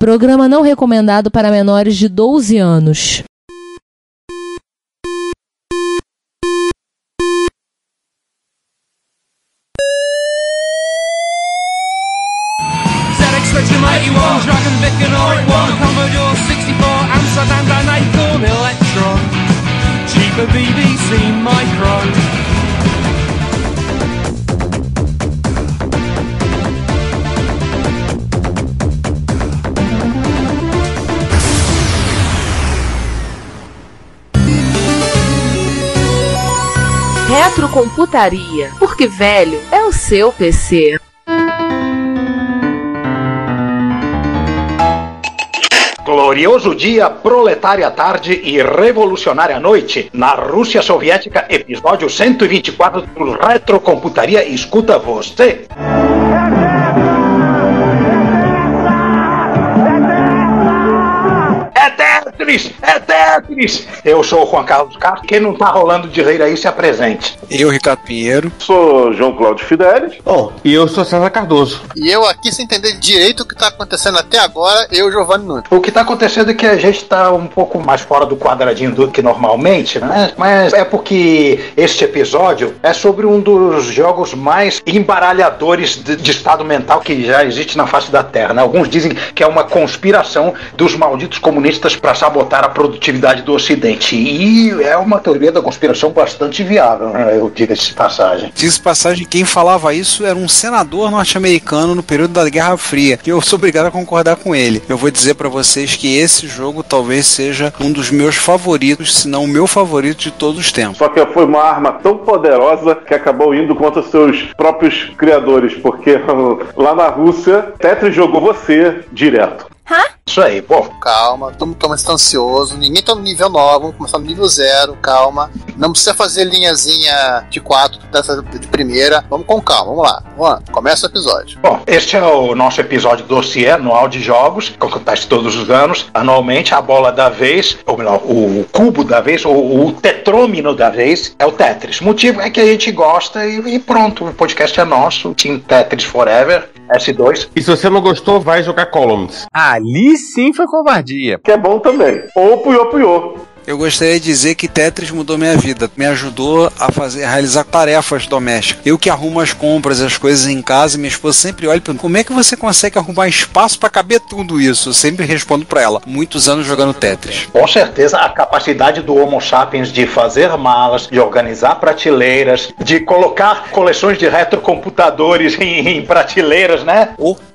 Programa não recomendado para menores de 12 anos. Dragon Vic and Old Commodore 64, Amsterdam and Acorn Electron, cheaper BBC Micro. Retrocomputaria, porque velho é o seu PC. Glorioso dia, proletária tarde e revolucionária noite. Na Rússia Soviética, episódio 124 do Retrocomputaria escuta você. É Tetris! Eu sou o Juan Carlos Castro. Quem não tá rolando de rir aí se apresente. Eu, Ricardo Pinheiro. Sou João Cláudio Fidelis. E eu sou César Cardoso. E eu aqui, sem entender direito o que tá acontecendo até agora, eu, Giovanni Nunes. O que tá acontecendo é que a gente tá um pouco mais fora do quadradinho do que normalmente, né? Mas é porque este episódio é sobre um dos jogos mais embaralhadores de estado mental que já existe na face da Terra, né? Alguns dizem que é uma conspiração dos malditos comunistas para sabotar a produtividade do Ocidente. E é uma teoria da conspiração bastante viável, né? Eu digo-se de passagem. Diz passagem, quem falava isso era um senador norte-americano no período da Guerra Fria. E eu sou obrigado a concordar com ele. Eu vou dizer pra vocês que esse jogo talvez seja um dos meus favoritos, se não o meu favorito de todos os tempos. Só que foi uma arma tão poderosa que acabou indo contra seus próprios criadores, porque lá na Rússia, Tetris jogou você direto. Isso aí, pô. Calma, todo mundo tá ansioso, ninguém tá no nível 9, vamos começar no nível 0, calma. Não precisa fazer linhazinha de 4 dessa de primeira, vamos com calma, vamos lá. Juan, começa o episódio. Bom, este é o nosso episódio do dossiê anual de jogos, que acontece todos os anos. Anualmente, a bola da vez, ou melhor, o cubo da vez, ou o tetrômino da vez, é o Tetris. O motivo é que a gente gosta e pronto, o podcast é nosso, Team Tetris Forever, S2. E se você não gostou, vai jogar Columns. Ali sim foi covardia. Que é bom também. Ou Puyo. Eu gostaria de dizer que Tetris mudou minha vida, me ajudou a realizar tarefas domésticas. Eu que arrumo as compras, as coisas em casa, minha esposa sempre olha e pergunta, como é que você consegue arrumar espaço para caber tudo isso? Eu sempre respondo para ela, muitos anos jogando Tetris. Com certeza a capacidade do Homo sapiens de fazer malas, de organizar prateleiras, de colocar coleções de retrocomputadores em prateleiras, né?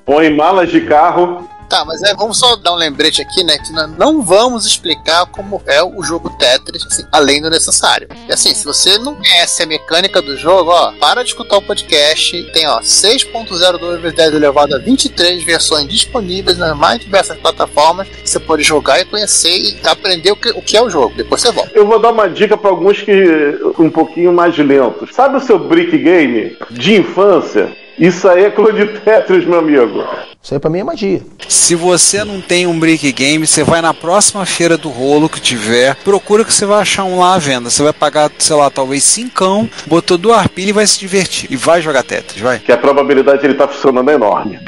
Põe malas de carro. Tá, mas vamos só dar um lembrete aqui, né? Que nós não vamos explicar como é o jogo Tetris, assim, além do necessário. E assim, se você não conhece a mecânica do jogo, para de escutar o podcast. Tem, 6.02 vezes 10 elevado a 23 versões disponíveis nas mais diversas plataformas. Você pode jogar e conhecer e aprender o que é o jogo. Depois você volta. Eu vou dar uma dica para alguns que um pouquinho mais lentos. Sabe o seu brick game de infância? Isso aí é clone de Tetris, meu amigo. Isso aí pra mim é magia. Se você não tem um brick game, você vai na próxima feira do rolo que tiver, procura que você vai achar um lá à venda. Você vai pagar, sei lá, talvez 5, botou 2 pilhas e vai se divertir. E vai jogar Tetris, vai. Que a probabilidade de ele estar funcionando é enorme.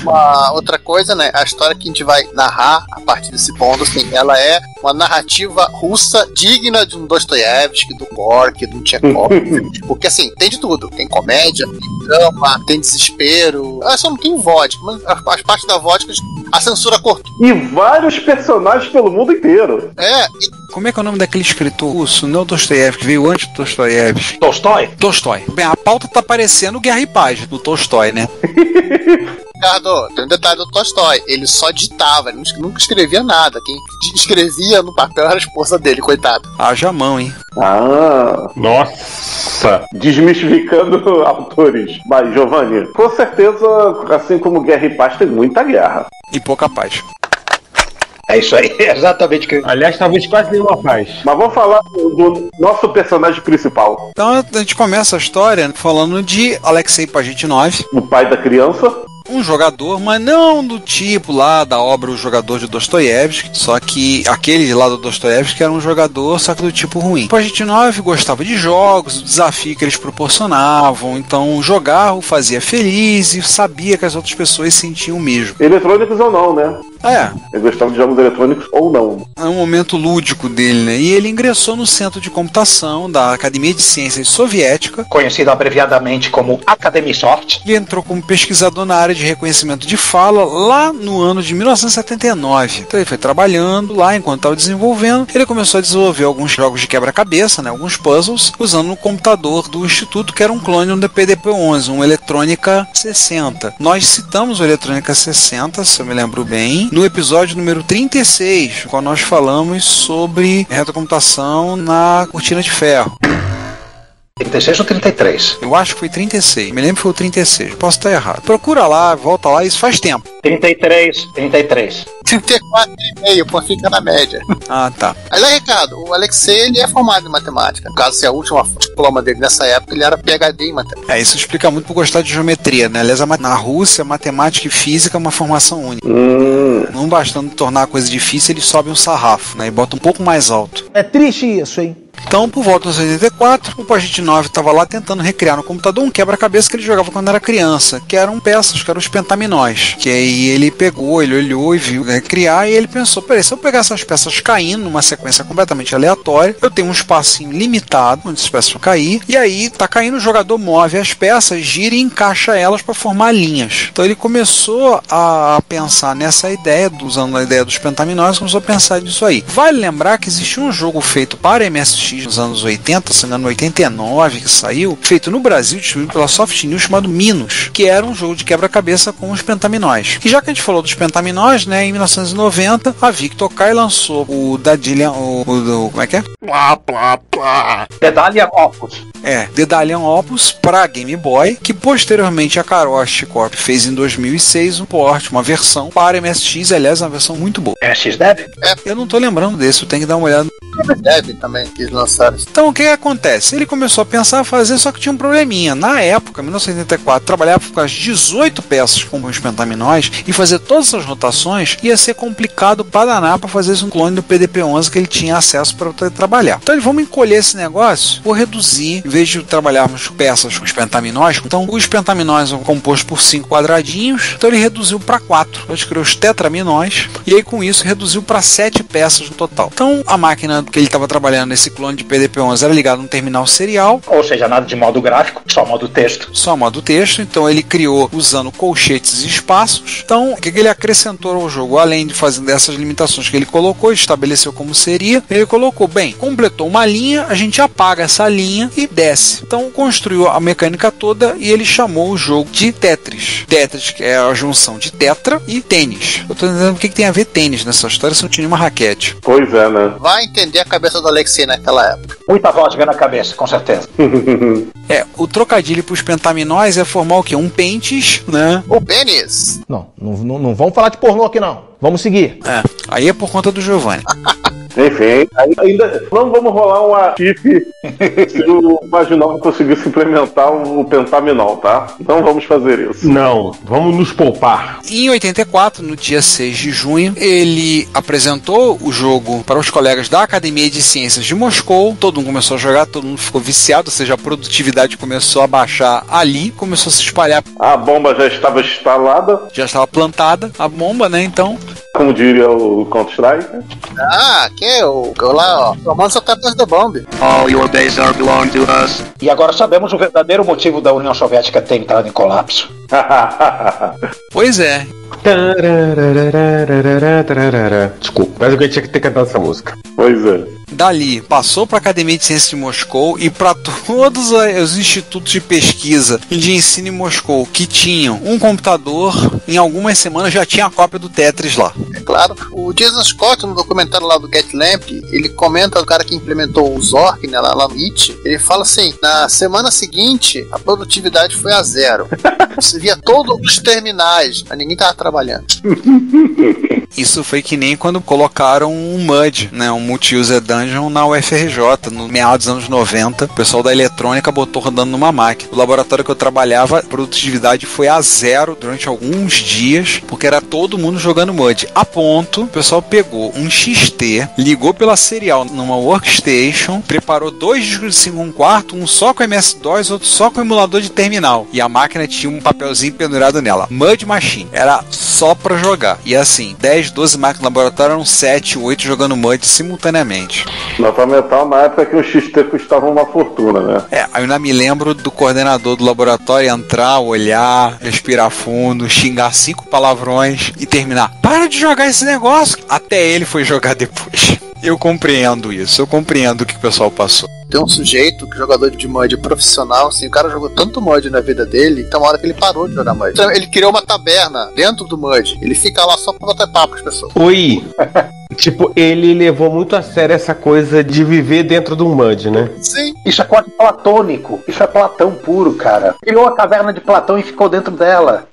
Uma outra coisa, né? A história que a gente vai narrar a partir desse ponto, assim, ela é uma narrativa russa digna de um Dostoiévski, do Gorky, de um Tchekov. Porque, assim, tem de tudo. Tem comédia, tem drama, tem desespero. Só não tem vodka, mas as partes da vodka a censura cortou. E vários personagens pelo mundo inteiro. Como é que é o nome daquele escritor russo? Não Dostoiévski, veio antes do Dostoiévski. Tolstói. Bem, a pauta tá parecendo Guerra e Paz, do Tolstói, né? Ricardo, tem um detalhe do Tolstói. Ele só ditava, ele nunca escrevia nada. Quem escrevia no papel era a esposa dele, coitado. Haja mão, hein? Nossa! Desmistificando autores. Mas, Giovanni, com certeza, assim como Guerra e Paz, tem muita guerra. E pouca paz. É isso aí, exatamente o que... Aliás, talvez quase nenhuma paz. Mas vamos falar do nosso personagem principal. Então a gente começa a história falando de Alexei Pajitnov, o pai da criança. Um jogador, mas não do tipo lá da obra O Jogador de Dostoiévski, só que aquele lá do Dostoiévski era um jogador, só que do tipo ruim. Pajitnov gostava de jogos, o desafio que eles proporcionavam, então jogar o fazia feliz e sabia que as outras pessoas sentiam o mesmo. Eletrônicos ou não, né? Ele gostava de jogos eletrônicos ou não. É um momento lúdico dele, né? E ele ingressou no Centro de Computação da Academia de Ciências Soviética, conhecido abreviadamente como Academisoft. Ele entrou como pesquisador na área de reconhecimento de fala lá no ano de 1979. Então ele foi trabalhando lá enquanto estava desenvolvendo. Ele começou a desenvolver alguns jogos de quebra-cabeça, né? Alguns puzzles, usando um computador do Instituto que era um clone do PDP-11, um Eletrônica 60. Nós citamos o Eletrônica 60, se eu me lembro bem, no episódio número 36, quando nós falamos sobre retrocomputação na cortina de ferro. 36 ou 33? Eu acho que foi 36. Me lembro que foi o 36. Posso estar errado. Procura lá, volta lá, isso faz tempo. 33. 34,5, pô, fica na média. Ah, tá. Aliás, Ricardo, o Alexei, ele é formado em matemática. No caso, se a última diploma dele nessa época, ele era PhD em matemática. Isso explica muito por gostar de geometria, né? Aliás, na Rússia, matemática e física é uma formação única. Não bastando tornar a coisa difícil, eles sobem um sarrafo, né? E botam um pouco mais alto. É triste isso, hein? Então, por volta de 1984, o Pagit 9 estava lá tentando recriar no computador um quebra-cabeça que ele jogava quando era criança, que eram peças, que eram os pentaminóis. Que aí ele pegou, ele olhou e viu recriar, e ele pensou, peraí, se eu pegar essas peças caindo numa sequência completamente aleatória, eu tenho um espacinho limitado onde essas peças vão cair, e aí tá caindo, o jogador move as peças, gira e encaixa elas para formar linhas. Então ele começou a pensar nessa ideia, usando a ideia dos pentaminóis, começou a pensar nisso aí. Vale lembrar que existia um jogo feito para MSX nos anos 80, se não me engano, 89 que saiu, feito no Brasil, distribuído pela Soft News, chamado Minos, que era um jogo de quebra-cabeça com os pentaminóis. E já que a gente falou dos pentaminóis, né, em 1990, a Victor Kai lançou o Daedalian, como é que é? Daedalian Opus. Daedalian Opus para Game Boy, que posteriormente a Karoshi Corp fez em 2006 um port, uma versão para MSX, aliás, uma versão muito boa. MSX Dev? Eu não tô lembrando desse, eu tenho que dar uma olhada. Dev também, que eles lançaram. Então o que acontece? Ele começou a pensar a fazer, só que tinha um probleminha. Na época, 1984, trabalhava com as 18 peças com os pentaminóis e fazer todas essas rotações ia ser complicado para danar para fazer um clone do PDP-11 que ele tinha acesso para poder trabalhar. Então vamos encolher esse negócio, vou reduzir, em vez de trabalharmos peças com os pentaminóis, então os pentaminóis são compostos por 5 quadradinhos, então ele reduziu para 4. Ele criou os tetraminóis e aí com isso reduziu para 7 peças no total. Então a máquina que ele estava trabalhando nesse clone de PDP-11 era ligado num terminal serial. Ou seja, nada de modo gráfico, só modo texto. Só modo texto, então ele criou usando colchetes e espaços. Então, o que ele acrescentou ao jogo? Além de fazer dessas limitações que ele colocou, estabeleceu como seria, ele colocou, bem, completou uma linha, a gente apaga essa linha e desce. Então, construiu a mecânica toda e ele chamou o jogo de Tetris. Tetris, que é a junção de tetra e tênis. Eu tô entendendo o que tem a ver tênis nessa história, se não tinha uma raquete. Pois é, né? Vai entender a cabeça do Alexei naquela época. Muita vodka na cabeça, com certeza. O trocadilho para os pentaminóis é formar o quê? Um pentes, né? O pênis. Não vamos falar de pornô aqui não. Vamos seguir. Aí é por conta do Giovanni. Enfim, ainda não vamos rolar um arquife se o Vaginal conseguisse implementar o pentaminol, tá? Não vamos fazer isso. Não, vamos nos poupar. Em 84, no dia 6 de junho, ele apresentou o jogo para os colegas da Academia de Ciências de Moscou. Todo mundo começou a jogar, todo mundo ficou viciado, ou seja, a produtividade começou a baixar ali, começou a se espalhar. A bomba já estava instalada. Já estava plantada a bomba, né? Então, como diria o Counter-Strike. Lá, ó. Tomando só tapas da bomba. All your days are belong to us. E agora sabemos o verdadeiro motivo da União Soviética ter entrado em colapso. Pois é. Desculpa, mas eu tinha que ter cantado essa música. Pois é. Dali, passou para a Academia de Ciências de Moscou e para todos os institutos de pesquisa e de ensino em Moscou que tinham um computador, em algumas semanas já tinha a cópia do Tetris lá. É claro. O Jason Scott, no documentário lá do Get Lamp, ele comenta o cara que implementou o Zork, né, lá no IT, ele fala assim, na semana seguinte, a produtividade foi a 0. Você via todos os terminais, mas ninguém tava trabalhando. Isso foi que nem quando colocaram um MUD, né, um Multi-User Dungeon na UFRJ, no meados dos anos 90. O pessoal da eletrônica botou rodando numa máquina. O laboratório que eu trabalhava, a produtividade foi a 0 durante alguns dias, porque era todo mundo jogando MUD. A ponto, o pessoal pegou um XT, ligou pela serial numa workstation, preparou 2 discos de 5/4, um só com MS-DOS, outro só com emulador de terminal. E a máquina tinha um papelzinho pendurado nela. MUD Machine. Era só pra jogar. E assim, 10 10, 12 máquinas no laboratório, eram 7, 8 jogando Mud simultaneamente. Nota mental na época que o XT custava uma fortuna, né? Aí eu ainda me lembro do coordenador do laboratório entrar, olhar, respirar fundo, xingar 5 palavrões e terminar. Para de jogar esse negócio! Até ele foi jogar depois. Eu compreendo isso, eu compreendo o que o pessoal passou. Tem um sujeito, jogador de Mud profissional, assim, o cara jogou tanto Mud na vida dele, então uma hora que ele parou de jogar Mud. Então, ele criou uma taberna dentro do Mud. Ele fica lá só pra bater papo com as pessoas. Oi! Tipo, ele levou muito a sério essa coisa de viver dentro do Mud, né? Sim. Isso é quase platônico. Isso é Platão puro, cara. Criou a caverna de Platão e ficou dentro dela.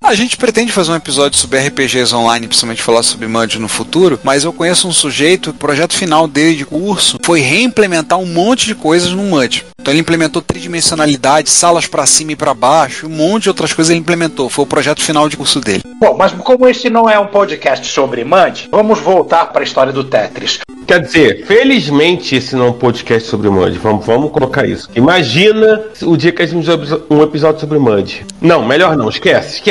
A gente pretende fazer um episódio sobre RPGs online, principalmente falar sobre Mud no futuro, mas eu conheço um sujeito, o projeto final dele de curso foi reimplementar um monte de coisas no Mud. Então ele implementou tridimensionalidade, salas pra cima e pra baixo, um monte de outras coisas ele implementou. Foi o projeto final de curso dele. Bom, mas como esse não é um podcast sobre Mud, vamos voltar para a história do Tetris. Quer dizer, felizmente esse não é um podcast sobre Mud. Vamos colocar isso. Imagina o dia que a gente fizer um episódio sobre Mud. Não, melhor não. Esquece.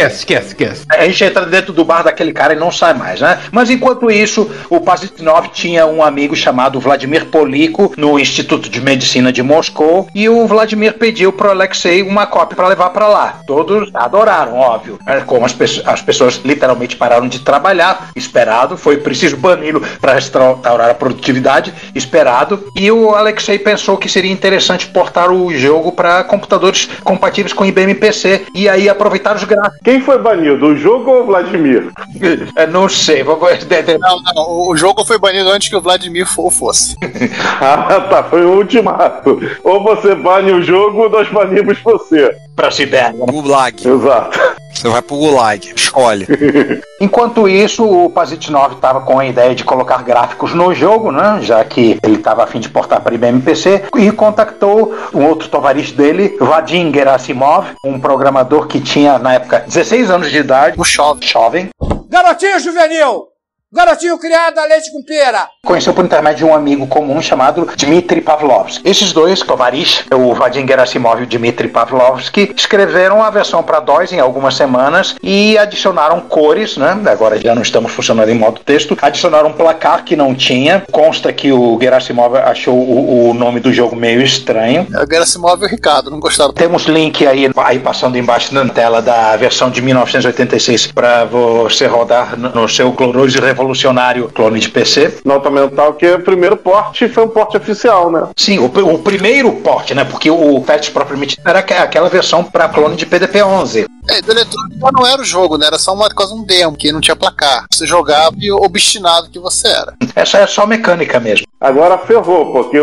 A gente entra dentro do bar daquele cara e não sai mais, né? Mas enquanto isso, o Pazitnov tinha um amigo chamado Vladimir Poliko no Instituto de Medicina de Moscou e o Vladimir pediu pro Alexei uma cópia para levar para lá. Todos adoraram, óbvio. Como as pessoas literalmente pararam de trabalhar, esperado, foi preciso bani-lo para restaurar a produtividade, esperado, e o Alexei pensou que seria interessante portar o jogo para computadores compatíveis com IBM PC e aí aproveitar os gráficos. Quem foi banido, o jogo ou o Vladimir? Não sei. Não, o jogo foi banido antes que o Vladimir fosse. Ah, tá, foi o ultimato. Ou você bane o jogo ou nós banimos você. Pra Sibéria. Gulag. Exato. Você vai pro Gulag, escolhe. Enquanto isso, o Pazitnov estava com a ideia de colocar gráficos no jogo, né? Já que ele estava a fim de portar para IBM PC, e contactou um outro tovarich dele, Vadim Gerasimov, um programador que tinha, na época, 16 anos de idade. O jovem. Garotinho juvenil! Garotinho criado a leite com pera! Conheceu por intermédio de um amigo comum chamado Dmitry Pavlovsky. Esses dois, tovarich, o Vadim Gerasimov e o Dmitry Pavlovsky, escreveram a versão para DOS em algumas semanas e adicionaram cores, né? Agora já não estamos funcionando em modo texto. Adicionaram um placar que não tinha. Consta que o Gerasimov achou o nome do jogo meio estranho. O Gerasimov e o Ricardo não gostaram. Temos link aí passando embaixo na tela da versão de 1986 para você rodar no seu glorioso e revolucionário clone de PC. Nota mental que o primeiro porte foi um porte oficial, né? Sim, o primeiro porte, né? Porque o Tetris propriamente era aquela versão para clone de PDP-11. Do eletrônico não era o jogo, né? Era só quase um demo, que não tinha placar. Você jogava e obstinado que você era. Essa é só mecânica mesmo. Agora ferrou, porque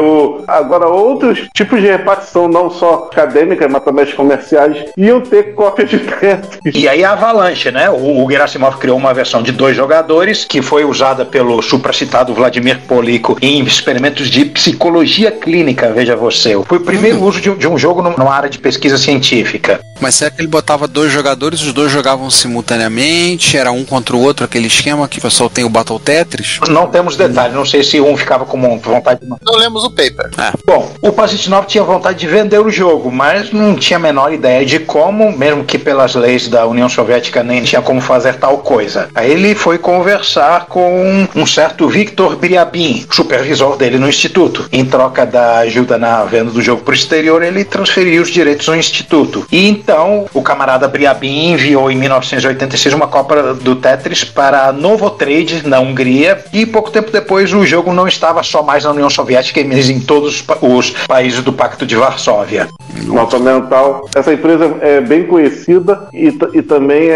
agora outros tipos de repartição, não só acadêmicas, mas também as comerciais, iam ter cópia de Tetris. E aí a Avalanche, né? O Gerasimov criou uma versão de 2 jogadores, que foi usada pelo supracitado Vladimir Poliko em experimentos de psicologia clínica, veja você. Foi o primeiro uso de um jogo numa área de pesquisa científica. Mas será que ele botava 2 jogadores, os 2 jogavam simultaneamente, era um contra o outro, aquele esquema que o pessoal tem o Battle Tetris? Não temos detalhes, não sei se um ficava com vontade de... Não lemos o paper. Bom, o Pazitnov tinha vontade de vender o jogo, mas não tinha a menor ideia de como, mesmo que pelas leis da União Soviética nem tinha como fazer tal coisa. Aí ele foi conversar com um certo Viktor Briabin, supervisor dele no instituto. Em troca da ajuda na venda do jogo para o exterior, ele transferiu os direitos ao instituto. E então, o camarada Briabin enviou em 1986 uma cópia do Tetris para Novotrade, na Hungria, e pouco tempo depois o jogo não estava só mais na União Soviética, mas em todos os países do Pacto de Varsóvia. Nota mental. Essa empresa é bem conhecida e também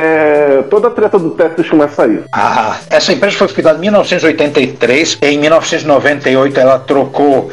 toda a treta do Tetris começa aí. Essa empresa foi fundada em 1983. Em 1998 ela trocou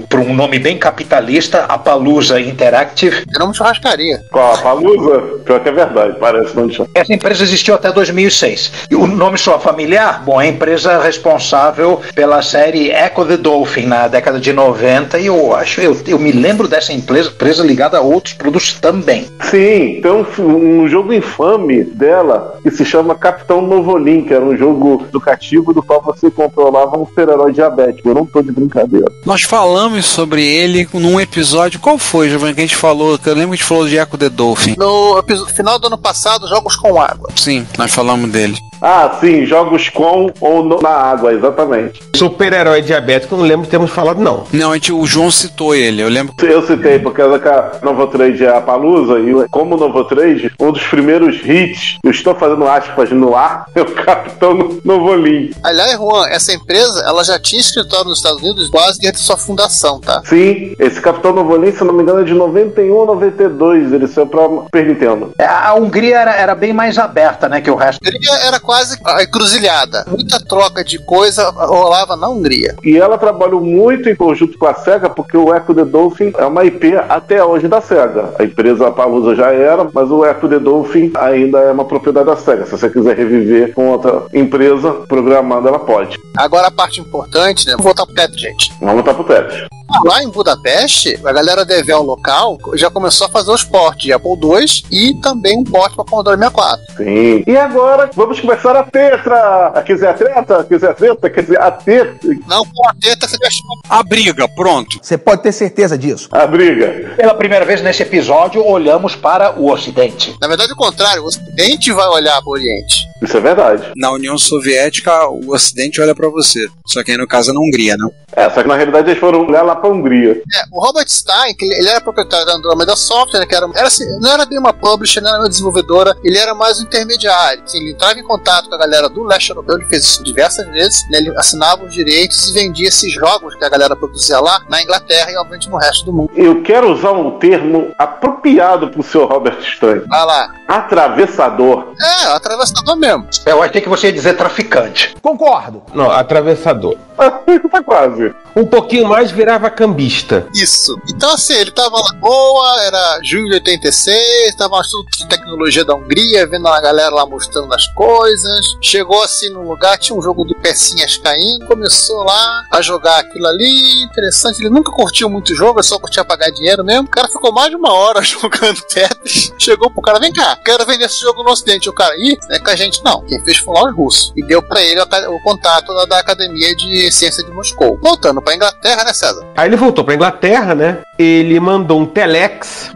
por um nome bem capitalista, a Palusa Interactive. Era uma churrascaria. Qual a Palusa? Pior que é verdade, parece não deixar. Essa empresa existiu até 2006. E o nome soa familiar? Bom, é a empresa responsável pela série Echo the Dolphin na década de 90 e eu me lembro dessa empresa ligada a outros produtos também. Sim, tem um jogo infame dela que se chama Capitão Novolin, que era um jogo educativo do qual você controlava um super-herói diabético. Eu não tô de brincadeira. Nós falamos sobre ele num episódio. Qual foi, Giovanni, que a gente falou? Que eu lembro que a gente falou de Echo the Dolphin. No final do ano passado, Jogos com Água. Sim, nós falamos dele. Ah, sim, jogos com ou na água, exatamente. Super-herói diabético, eu não lembro de termos falado, não. Não, o João citou ele, eu lembro. Eu citei, porque a Novotrade é a Palusa, e como Novotrade, um dos primeiros hits, eu estou fazendo aspas no ar, é o Capitão Novolim. Aliás, Juan, essa empresa, ela já tinha escritório nos Estados Unidos quase desde sua fundação, tá? Sim, esse Capitão Novolim, se não me engano, é de 91 ou 92, ele saiu pra Super Nintendo. A Hungria era bem mais aberta, né, que o resto. A Hungria era quase a encruzilhada. Muita troca de coisa rolava na Hungria. E ela trabalhou muito em conjunto com a SEGA, porque o Echo the Dolphin é uma IP até hoje da SEGA. A empresa Palusa já era, mas o Echo the Dolphin ainda é uma propriedade da SEGA. Se você quiser reviver com outra empresa programada, ela pode. Agora a parte importante, né? Vamos voltar pro Tetris, gente. Vamos voltar pro Tetris. Lá em Budapeste, a galera da Evel local já começou a fazer os ports de Apple II e também um port para Commodore 64. Sim. E agora, vamos começar a tetra. Quiser a treta? Quiser a treta? Quer dizer, a treta. Não, com a treta você vai chamar. A briga, pronto. Você pode ter certeza disso. A briga. Pela primeira vez nesse episódio, olhamos para o Ocidente. Na verdade, o contrário. O Ocidente vai olhar para o Oriente. Isso é verdade. Na União Soviética, o Ocidente olha pra você. Só que aí, no caso, é na Hungria, não? Só que na realidade eles foram olhar lá pra Hungria. O Robert Stein, que ele era proprietário da Andromeda Software, que era assim, não era bem uma publisher, não era uma desenvolvedora, ele era mais um intermediário. Assim, ele entrava em contato com a galera do leste europeu, ele fez isso diversas vezes, né, ele assinava os direitos e vendia esses jogos que a galera produzia lá na Inglaterra e, obviamente, no resto do mundo. Eu quero usar um termo apropriado pro senhor Robert Stein. Vai lá. Atravessador. Atravessador mesmo. Eu achei que você ia dizer traficante. Concordo. Não, atravessador. Tá quase. Um pouquinho mais virava cambista. Isso. Então, assim, ele tava lá boa, era junho de 86, tava um estudo de tecnologia da Hungria, vendo a galera lá mostrando as coisas. Chegou assim num lugar, tinha um jogo do Pecinhas caindo, começou lá a jogar aquilo ali, interessante. Ele nunca curtiu muito o jogo, ele só curtia pagar dinheiro mesmo. O cara ficou mais de uma hora jogando Tetris. Chegou pro cara, vem cá, quero vender esse jogo no Ocidente. O cara, não é com a gente não. Quem fez foi lá os russos. E deu pra ele o contato da Academia de Ciência de Moscou. Voltando pra Inglaterra, né, César? Aí ele voltou pra Inglaterra, né? Ele mandou um telex.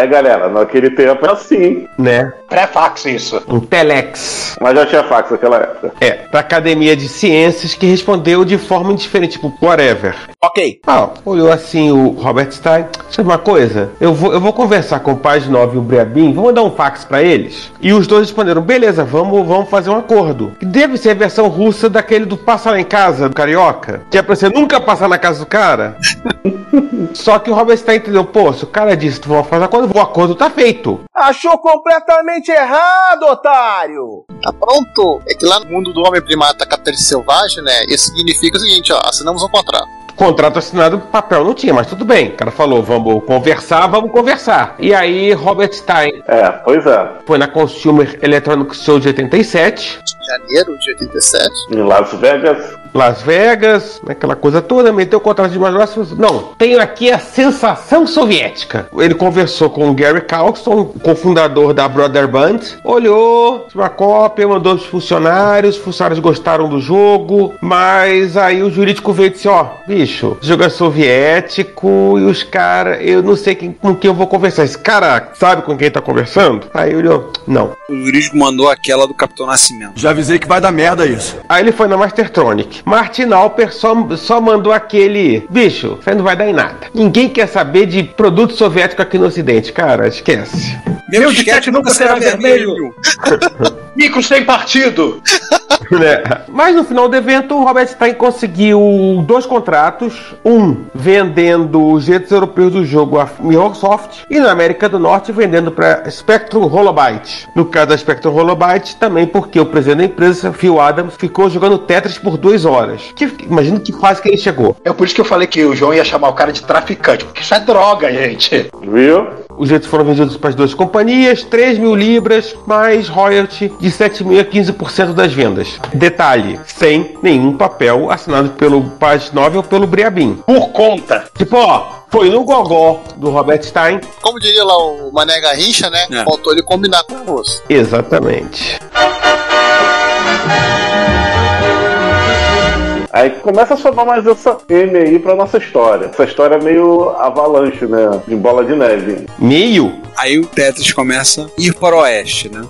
Galera, naquele tempo é assim, né? Pré-fax isso. Um telex. Mas já tinha fax naquela época. Pra Academia de Ciências, que respondeu de forma indiferente, tipo, whatever. Ok. Olhou assim o Robert Stein. Sabe uma coisa? Eu vou conversar com o Paz 9 e o Briabin, vou mandar um fax pra eles. E os dois responderam, beleza, vamos fazer um acordo. Que deve ser a versão russa daquele do passar lá em casa, do carioca. Que é pra você nunca passar na casa do cara. Só que o Robert Stein entendeu, se o cara disse que vamos fazer acordo, o acordo tá feito. Achou completamente errado, otário! Tá pronto. É que lá no mundo do homem primata capitalista selvagem, né, isso significa o seguinte, assinamos um contrato. Contrato assinado, papel não tinha, mas tudo bem. O cara falou, vamos conversar. E aí, Robert Stein... pois é. Foi na Consumer Electronics Show de 87. Janeiro de 87. Em Las Vegas, aquela coisa toda, meteu o contrato de negócios. Não, tenho aqui a sensação soviética. Ele conversou com o Gary Carlson, cofundador da Brother Band, olhou uma cópia, mandou os funcionários gostaram do jogo, mas aí o jurídico veio e disse, bicho, o jogo é soviético e os caras, eu não sei com quem eu vou conversar. Esse cara sabe com quem tá conversando? Aí ele olhou, não. O jurídico mandou aquela do Capitão Nascimento. Já avisei que vai dar merda isso. Aí ele foi na Mastertronic. Martin Alper só mandou aquele... Bicho, isso aí não vai dar em nada. Ninguém quer saber de produto soviético aqui no Ocidente, cara. Esquece. Meu disquete nunca será vermelho. Micro sem partido. Mas no final do evento, o Robert Stein conseguiu 2 contratos. Um vendendo os direitos europeus do jogo a Microsoft. E na América do Norte vendendo para Spectrum Holobyte. No caso da Spectrum Holobyte, também porque o presidente da empresa, Phil Adams, ficou jogando Tetris por 2 horas. Imagina que fase que ele chegou. É por isso que eu falei que o João ia chamar o cara de traficante, porque isso é droga, gente. Viu? Os direitos foram vendidos para as 2 companhias, 3.000 libras, mais royalty de 7.000 a 15% das vendas. Detalhe, sem nenhum papel assinado pelo Paz 9 ou pelo Briabin. Por conta. Foi no gogó do Robert Stein. Como diria lá o Mané Garrincha, né? Faltou ele combinar com o moço. Exatamente. Aí começa a somar mais essa M aí pra nossa história. Essa história é meio avalanche, né? De bola de neve. Meio? Aí o Tetris começa a ir para o oeste, né?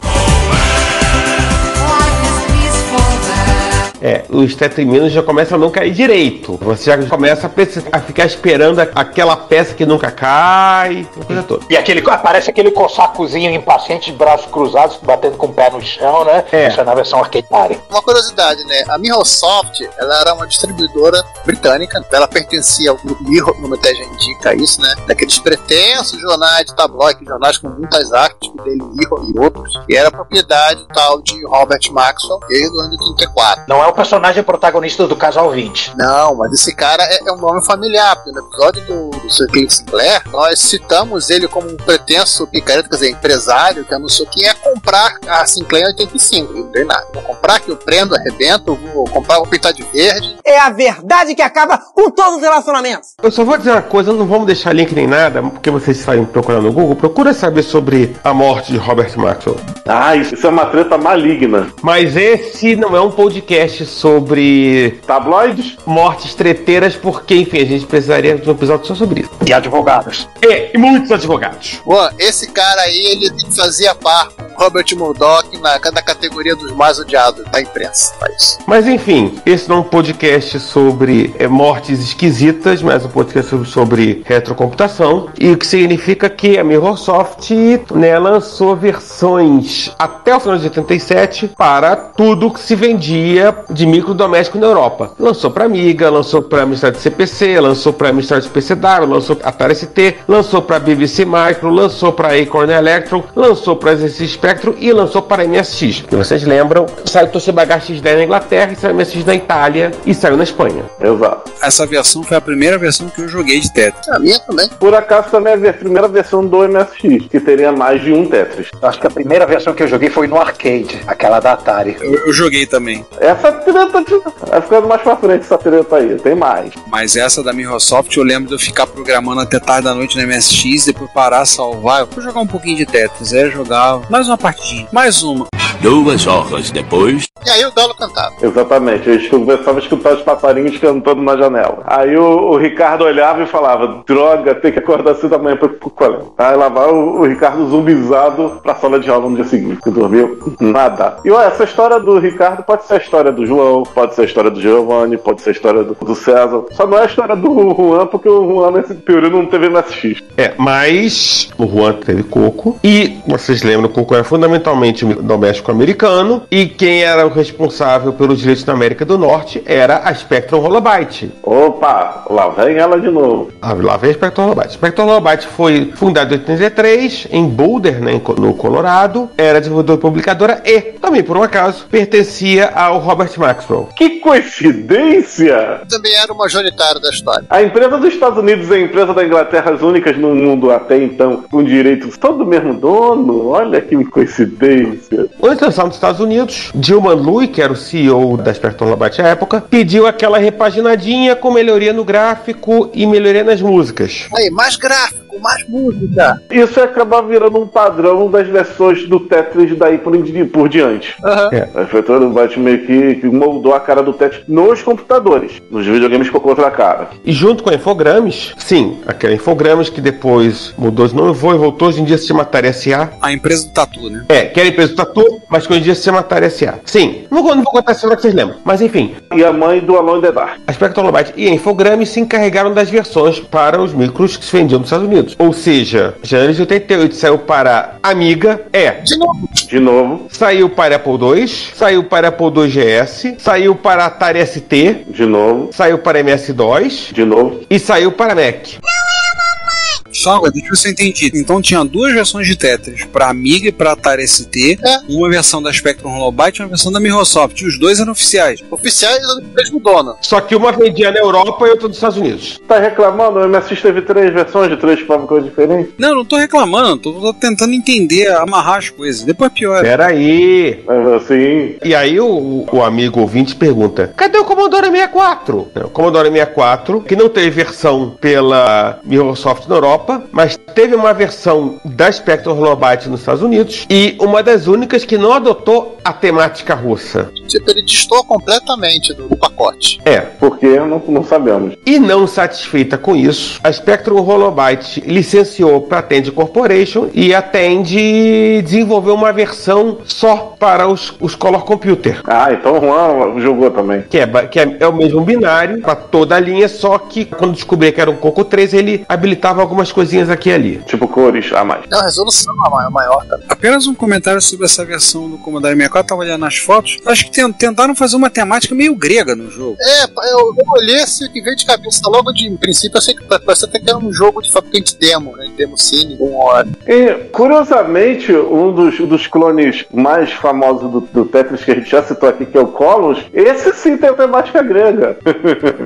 Os Tetriminos já começam a não cair direito. Você já começa a ficar esperando aquela peça que nunca cai, uma coisa toda. E aparece aquele cossacozinho impaciente de braços cruzados, batendo com o pé no chão, né? Isso é na versão arcade. Uma curiosidade, né? A Mirrorsoft, ela era uma distribuidora britânica, ela pertencia ao grupo Mirror, o nome até já indica isso, né? Daqueles pretensos jornais de tabloide, jornais com muitas artes, tipo Daily Mirror e outros, e era propriedade tal de Robert Maxwell desde o ano de 34. Não é o personagem protagonista do Casal 20. Não, mas esse cara é um nome familiar, porque no episódio do Sir Clint Sinclair, nós citamos ele como um pretenso picareta, quer dizer, empresário, que anunciou que ia comprar a Sinclair em 85. Não tem nada. Vou comprar que eu prendo, arrebento, vou comprar, vou pintar de verde. É a verdade que acaba com todos os relacionamentos. Eu só vou dizer uma coisa, não vamos deixar link nem nada, porque vocês saem procurando no Google, procura saber sobre a morte de Robert Maxwell. Isso é uma treta maligna. Mas esse não é um podcast sobre tabloides, mortes treteiras, porque, enfim, a gente precisaria de um episódio só sobre isso. E advogados. E muitos advogados. Esse cara aí, ele fazia par com Robert Murdoch na categoria dos mais odiados da imprensa. Mas, enfim, esse não é um podcast sobre mortes esquisitas, mas um podcast sobre retrocomputação, e o que significa que a Mirrorsoft, né, lançou versões até o final de 87 para tudo que se vendia de microdoméstico na Europa. Lançou para Amiga, lançou para Amstrad CPC, lançou para Amstrad PCW, lançou para Atari ST, lançou para BBC Micro, lançou para Acorn Electron, lançou para ZX Spectrum e lançou para MSX. E vocês lembram, saiu Toshiba HX10 na Inglaterra, e saiu MSX na Itália e saiu na Espanha. Exato. Essa versão foi a primeira versão que eu joguei de Tetris. A minha também. Por acaso também é a primeira versão do MSX, que teria mais de um Tetris. Acho que a primeira versão que eu joguei foi no arcade, aquela da Atari. Eu joguei também. Essa treta vai ficando mais pra frente, essa treta aí, tem mais. Mas essa da Mirrorsoft, eu lembro de eu ficar programando até tarde da noite no MSX, depois parar, salvar, eu vou jogar um pouquinho de Tetris, jogava mais uma partidinha, mais uma. 2 horas depois. E aí o galo cantava. Exatamente, eu começava a escutar os passarinhos cantando na janela. Aí o Ricardo olhava e falava: droga, tem que acordar cedo da manhã pra ir pro colégio. Aí lá vai o Ricardo zumbizado pra sala de aula no dia seguinte, que dormiu nada. E olha, essa história do Ricardo pode ser a história do João, pode ser a história do Giovanni, pode ser a história do César. Só não é a história do Juan, porque o Juan nesse período não teve MSX. Mas o Juan teve Coco, e vocês lembram, o Coco era fundamentalmente doméstico americano, e quem era o responsável pelos direitos na América do Norte era a Spectrum Holobyte. Opa, lá vem ela de novo. Lá vem a Spectrum Holobyte. Spectrum Holobyte foi fundada em 83 em Boulder, né, no Colorado. Era desenvolvedora e publicadora e, também por um acaso, pertencia ao Robert Maxwell. Que coincidência! Também era o majoritário da história. A empresa dos Estados Unidos e a empresa da Inglaterra, as únicas no mundo até então com direitos todo do mesmo dono. Olha que coincidência. Antes da nos Estados Unidos, Gilman Louie, que era o CEO da Spectrum Holobyte à época, pediu aquela repaginadinha com melhoria no gráfico e melhoria nas músicas. Aí, mais gráfico, mais música. Isso ia acabar virando um padrão das versões do Tetris daí por diante. A Spectrum Holobyte meio que moldou a cara do Tetris nos computadores. Nos videogames ficou com outra cara. E junto com a Infogrames, sim, aquela Infogrames que depois mudou de nome e voltou, hoje em dia se chama Atari SA. A empresa do Tatu, né? Que era a empresa do Tatu, mas que hoje em dia se chama Atari SA. Sim, não vou contar a história que vocês lembram, mas enfim. E a mãe do Alone in the Dark. A Spectrum Holobyte e a Infogrames se encarregaram das versões para os micros que se vendiam nos Estados Unidos. Ou seja, janeiro de 88 saiu para Amiga, De novo. Saiu para Apple II, saiu para Apple II GS, saiu para Atari ST. De novo. Saiu para MS-DOS. De novo. E saiu para Mac. Só, deixa eu ver se eu entendi. Então tinha duas versões de Tetris, para Amiga e para Atari ST, uma versão da Spectrum Holobyte e uma versão da Mirrorsoft. E os dois eram oficiais. Oficiais do mesmo dono. Só que uma vendia na Europa e outra nos Estados Unidos. Tá reclamando? O MSX teve 3 versões de 3 fábricas diferentes? Não tô reclamando. Tô tentando entender, amarrar as coisas. Depois piora. Peraí. Assim. E aí o amigo ouvinte pergunta: cadê o Commodore 64? O Commodore 64, que não teve versão pela Mirrorsoft na Europa, Europa, mas teve uma versão da Spectrum Holobyte nos Estados Unidos e uma das únicas que não adotou a temática russa. Tipo, ele destoa completamente do pacote. Porque não sabemos. E não satisfeita com isso, a Spectrum Holobyte licenciou para a Tandy Corporation e a Tandy desenvolveu uma versão só para os Color Computer. Então o Juan jogou também. Que é o mesmo binário para toda a linha, só que quando descobri que era um Coco 3, ele habilitava algumas coisinhas aqui e ali. Tipo cores a mais. A resolução é maior também. Apenas um comentário sobre essa versão do Commodore 64, tava olhando nas fotos. Acho que tentaram fazer uma temática meio grega no jogo. Eu olhei assim, que veio de cabeça logo de princípio, eu sei que parece até que era um jogo de fabricante demo, né? Demo Cine, 1 hora. E, curiosamente, um dos clones mais famosos do Tetris que a gente já citou aqui, que é o Columns, esse sim tem a temática grega.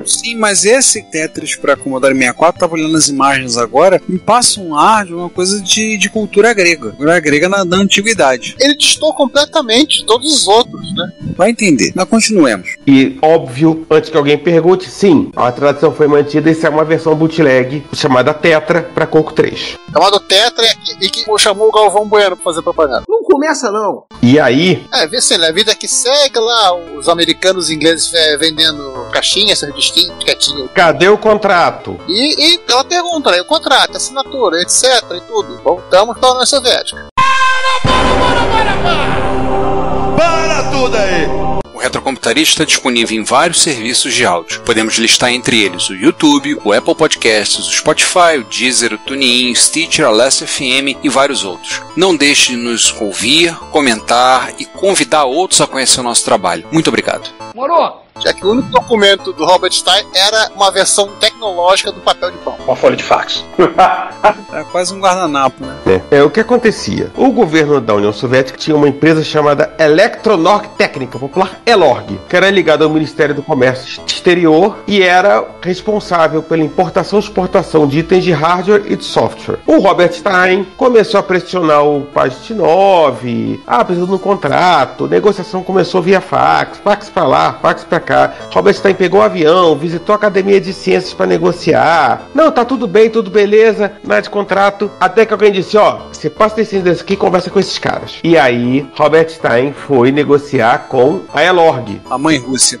Sim, mas esse Tetris para Commodore 64, tava olhando as imagens agora, me passa um ar de uma coisa de cultura grega. Cultura grega na antiguidade. Ele distou completamente de todos os outros, né? Vai entender. Mas continuemos. E, óbvio, antes que alguém pergunte, sim, a tradição foi mantida. Isso é uma versão bootleg chamada Tetra para Coco 3. Chamado Tetra e que chamou o Galvão Bueno pra fazer propaganda. Não começa, não. E aí... vê assim, a vida que segue lá, os americanos e ingleses vendendo caixinhas, seus disquinhos, quietinho. Cadê o contrato? E ela pergunta, né? O contrato, assinatura, etc. e tudo. Voltamos para a União Soviética. Para tudo aí! O Retrocomputarista está disponível em vários serviços de áudio. Podemos listar entre eles o YouTube, o Apple Podcasts, o Spotify, o Deezer, o TuneIn, o Stitcher, a Last.fm e vários outros. Não deixe de nos ouvir, comentar e convidar outros a conhecer o nosso trabalho. Muito obrigado. Morou! Já que o único documento do Robert Stein era uma versão tecnológica do papel de pão. Uma folha de fax. É quase um guardanapo, né? O que acontecia? O governo da União Soviética tinha uma empresa chamada Elektronorg Técnica, popular ELORG, que era ligada ao Ministério do Comércio Exterior e era responsável pela importação e exportação de itens de hardware e de software. O Robert Stein começou a pressionar o Pajitnov, precisa de um contrato, negociação começou via fax pra lá, fax pra cá. Robert Stein pegou o avião, visitou a Academia de Ciências para negociar. Não, tá tudo bem, tudo beleza, nada de contrato. Até que alguém disse, você passa desse endereço aqui e conversa com esses caras. E aí, Robert Stein foi negociar com a ELORG. A mãe Rússia.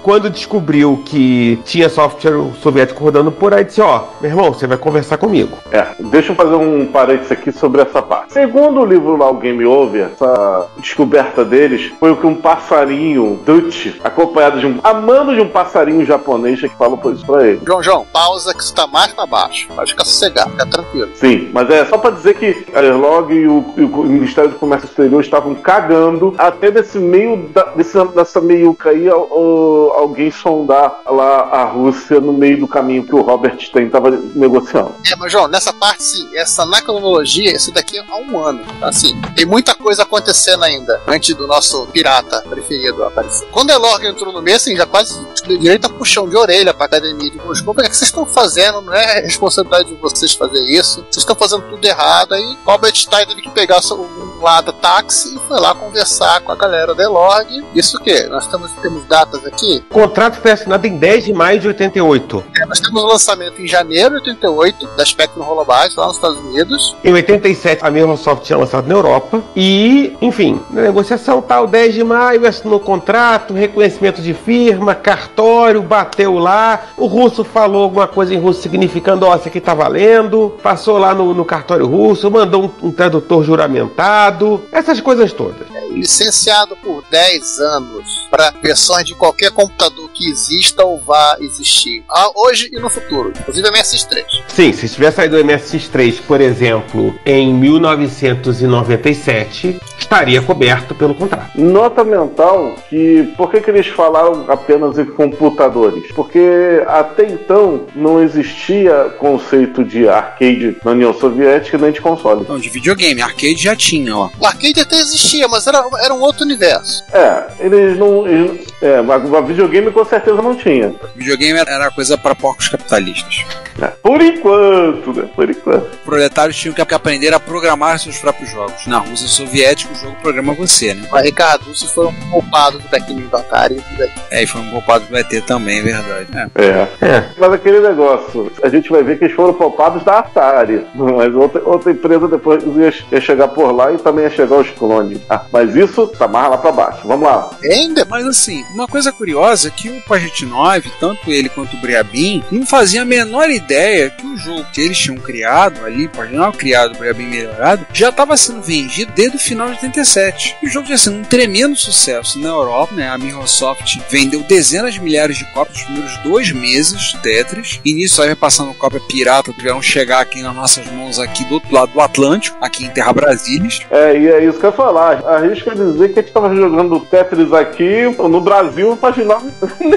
Quando descobriu que tinha software soviético rodando por aí, disse, meu irmão, você vai conversar comigo. Deixa eu fazer um parênteses aqui sobre essa parte. Segundo o livro lá, o Game Over, essa descoberta deles foi o que um passarinho Dutch, acompanhado amando de um passarinho japonês, que falou por isso pra ele. João, pausa que isso tá mais pra baixo. Pode ficar sossegado, fica tranquilo. Sim, mas é só pra dizer que a ELORG e o Ministério do Comércio Exterior estavam cagando até dessa meiuca aí alguém sondar lá a Rússia no meio do caminho que o Robert Stein estava negociando. Mas João, nessa parte sim, essa na cronologia, esse daqui há 1 ano. Assim, tem muita coisa acontecendo ainda, antes do nosso pirata preferido aparecer. Quando a ELORG entrou no meio, assim, já quase deu direito a puxão de orelha pra academia de Moscou. O que vocês estão fazendo? Não é responsabilidade de vocês fazer isso. Vocês estão fazendo tudo errado. Aí Robert Stein teve que pegar um lado táxi e foi lá conversar com a galera da ELORG. Isso o quê? Nós temos datas aqui. O contrato foi assinado em 10 de maio de 88. Nós temos o lançamento em janeiro de 88 da Spectrum Holobyte lá nos Estados Unidos. Em 87 a Microsoft tinha lançado na Europa. E, enfim, na negociação tal, 10 de maio assinou o contrato, reconhecimento de firma, cartório, bateu lá. O russo falou alguma coisa em russo significando, isso aqui tá valendo. Passou lá no cartório russo, mandou um tradutor juramentado. Essas coisas todas. Licenciado por 10 anos para versões de qualquer computador que exista ou vá existir, hoje e no futuro, inclusive MSX3. Sim, se tivesse saído o MSX3, por exemplo, em 1997, estaria coberto pelo contrato. Nota mental que por que eles falaram apenas em computadores? Porque até então não existia conceito de arcade na União Soviética nem de console. Não, de videogame, arcade já tinha, O arcade até existia, mas era um outro universo. Eles Mas videogame com certeza não tinha. Videogame era coisa para porcos capitalistas. Por enquanto, né? Por enquanto. Proletários tinham que aprender a programar seus próprios jogos. Na Rússia soviética, o jogo programa você, né? Mas, Ricardo, vocês foram poupados do Tecninho do Atari. E foram poupados do ET também, é verdade. Mas aquele negócio, a gente vai ver que eles foram poupados da Atari. Mas outra empresa depois ia chegar por lá e também ia chegar os clones. Mas isso tá mais lá pra baixo. Vamos lá. Ainda? Mas assim, uma coisa curiosa é que o Paget 9, tanto ele quanto o Briabin, não faziam a menor ideia que o jogo que eles tinham criado ali, Paget 9 criado, Briabin melhorado, já estava sendo vendido desde o final de 87. E o jogo tinha sido um tremendo sucesso na Europa, né? A Microsoft vendeu dezenas de milhares de cópias nos primeiros 2 meses, Tetris, e nisso aí vai passando cópia pirata, tiveram chegar aqui nas nossas mãos aqui do outro lado do Atlântico, aqui em Terra Brasília. E é isso que eu ia falar. Arrisco dizer que a gente estava jogando Tetris aqui no Brasil, o Paget 9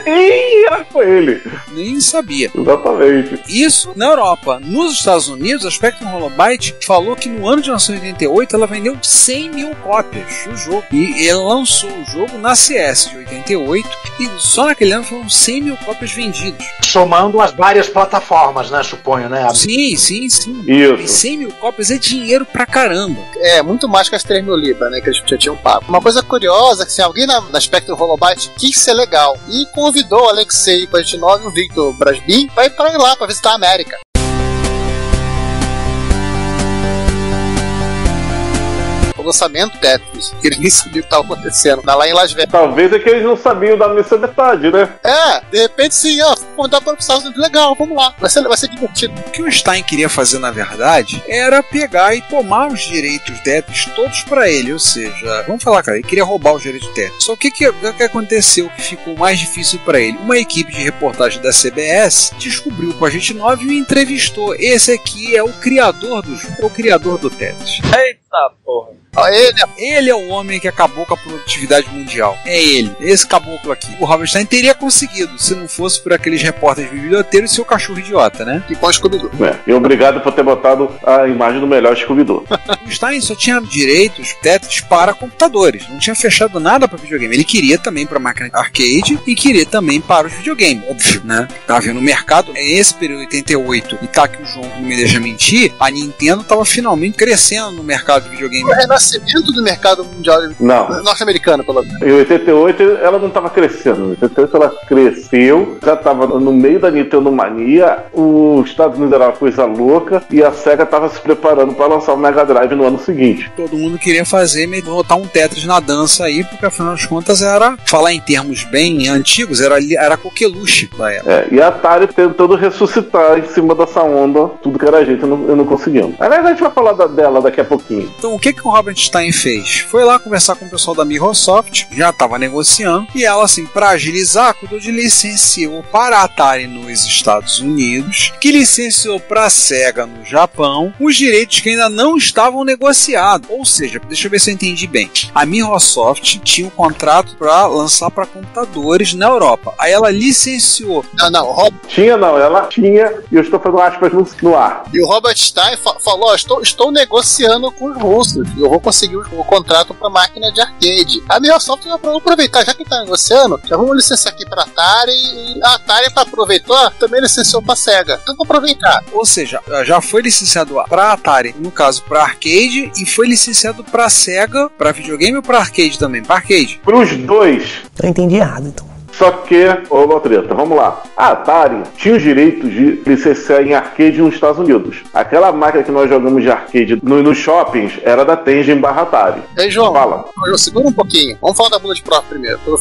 nem era com ele. Nem sabia. Exatamente. Isso na Europa. Nos Estados Unidos, a Spectrum Holobyte falou que no ano de 1988 ela vendeu 100 mil cópias do jogo. E ela lançou o jogo na CS de 88 e só naquele ano foram 100 mil cópias vendidas. Somando as várias plataformas, né? Suponho, né? Sim. Isso. E 100 mil cópias é dinheiro pra caramba. Muito mais que as 3 mil libras, né? Que eles já tinham pago. Uma coisa curiosa é que alguém na Spectrum Holobyte quis ser legal e convidou o Alexei Pagetnov e o Victor Brasbin para ir lá para visitar a América. Lançamento Tetris, que eles nem sabiam o que estava acontecendo lá em Las Vegas. Talvez é que eles não sabiam da missa metade, né? De repente sim, contar para os Estados Unidos, legal, vamos lá, vai ser divertido. O que o Stein queria fazer, na verdade, era pegar e tomar os direitos Tetris todos para ele, ou seja, vamos falar, cara, ele queria roubar os direitos Tetris. Só que o que aconteceu que ficou mais difícil para ele? Uma equipe de reportagem da CBS descobriu o Paget 9 e o entrevistou. Esse aqui é o criador do jogo, é o criador do Tetris. Eita porra. Ele é o homem que acabou com a produtividade mundial. É ele, esse caboclo aqui. O Robert Stein teria conseguido, se não fosse por aqueles repórteres biblioteiros e seu cachorro idiota, né? E com o Scooby-Doo. E obrigado por ter botado a imagem do melhor Scooby-Doo. O Stein só tinha direitos Tetris para computadores, não tinha fechado nada para videogame. Ele queria também para máquina arcade e queria também para os videogames, óbvio, né? Tá vendo o mercado, esse período 88, e tá aqui o João não me deixa mentir, a Nintendo tava finalmente crescendo no mercado de videogame. O renascimento do mercado mundial norte-americano, pelo menos. Em 88 ela não estava crescendo. Em 88 ela cresceu, já estava no meio da Nintendo Mania, os Estados Unidos era uma coisa louca e a SEGA estava se preparando para lançar o Mega Drive no ano seguinte. Todo mundo queria botar um Tetris na dança aí, porque afinal das contas era, falar em termos bem antigos, era coqueluche da época. E a Atari tentando ressuscitar em cima dessa onda, tudo que era gente, eu não conseguimos. Aliás, a gente vai falar dela daqui a pouquinho. Então o que o Robert Stein fez? Foi lá conversar com o pessoal da Microsoft, já estava negociando, e ela, assim, para agilizar, cuidou de licenciou para a Atari nos Estados Unidos, que licenciou para a SEGA no Japão, os direitos que ainda não estavam negociados. Ou seja, deixa eu ver se eu entendi bem. A Microsoft tinha um contrato para lançar para computadores na Europa. Aí ela licenciou. Ela tinha, e eu estou fazendo aspas no ar. E o Robert Stein falou: estou negociando com os russos, eu vou conseguir o contrato para máquina de arcade. A Microsoft vai aproveitar, já que está negociando, já vamos licenciar aqui para a Atari, e a Atari, para aproveitar, também licenciou para a SEGA. Então vamos aproveitar. Ou seja, já foi licenciado para a Atari, no caso para arcade, e foi licenciado para a SEGA, para videogame ou para arcade também? Para arcade? Para os dois. Eu entendi errado, então. Só que, treta, vamos lá. A Atari tinha os direitos de licenciar em arcade nos Estados Unidos. Aquela máquina que nós jogamos de arcade nos shoppings era da Tengen / Atari. Ei, João, fala. Segura um pouquinho. Vamos falar da Bullet Proof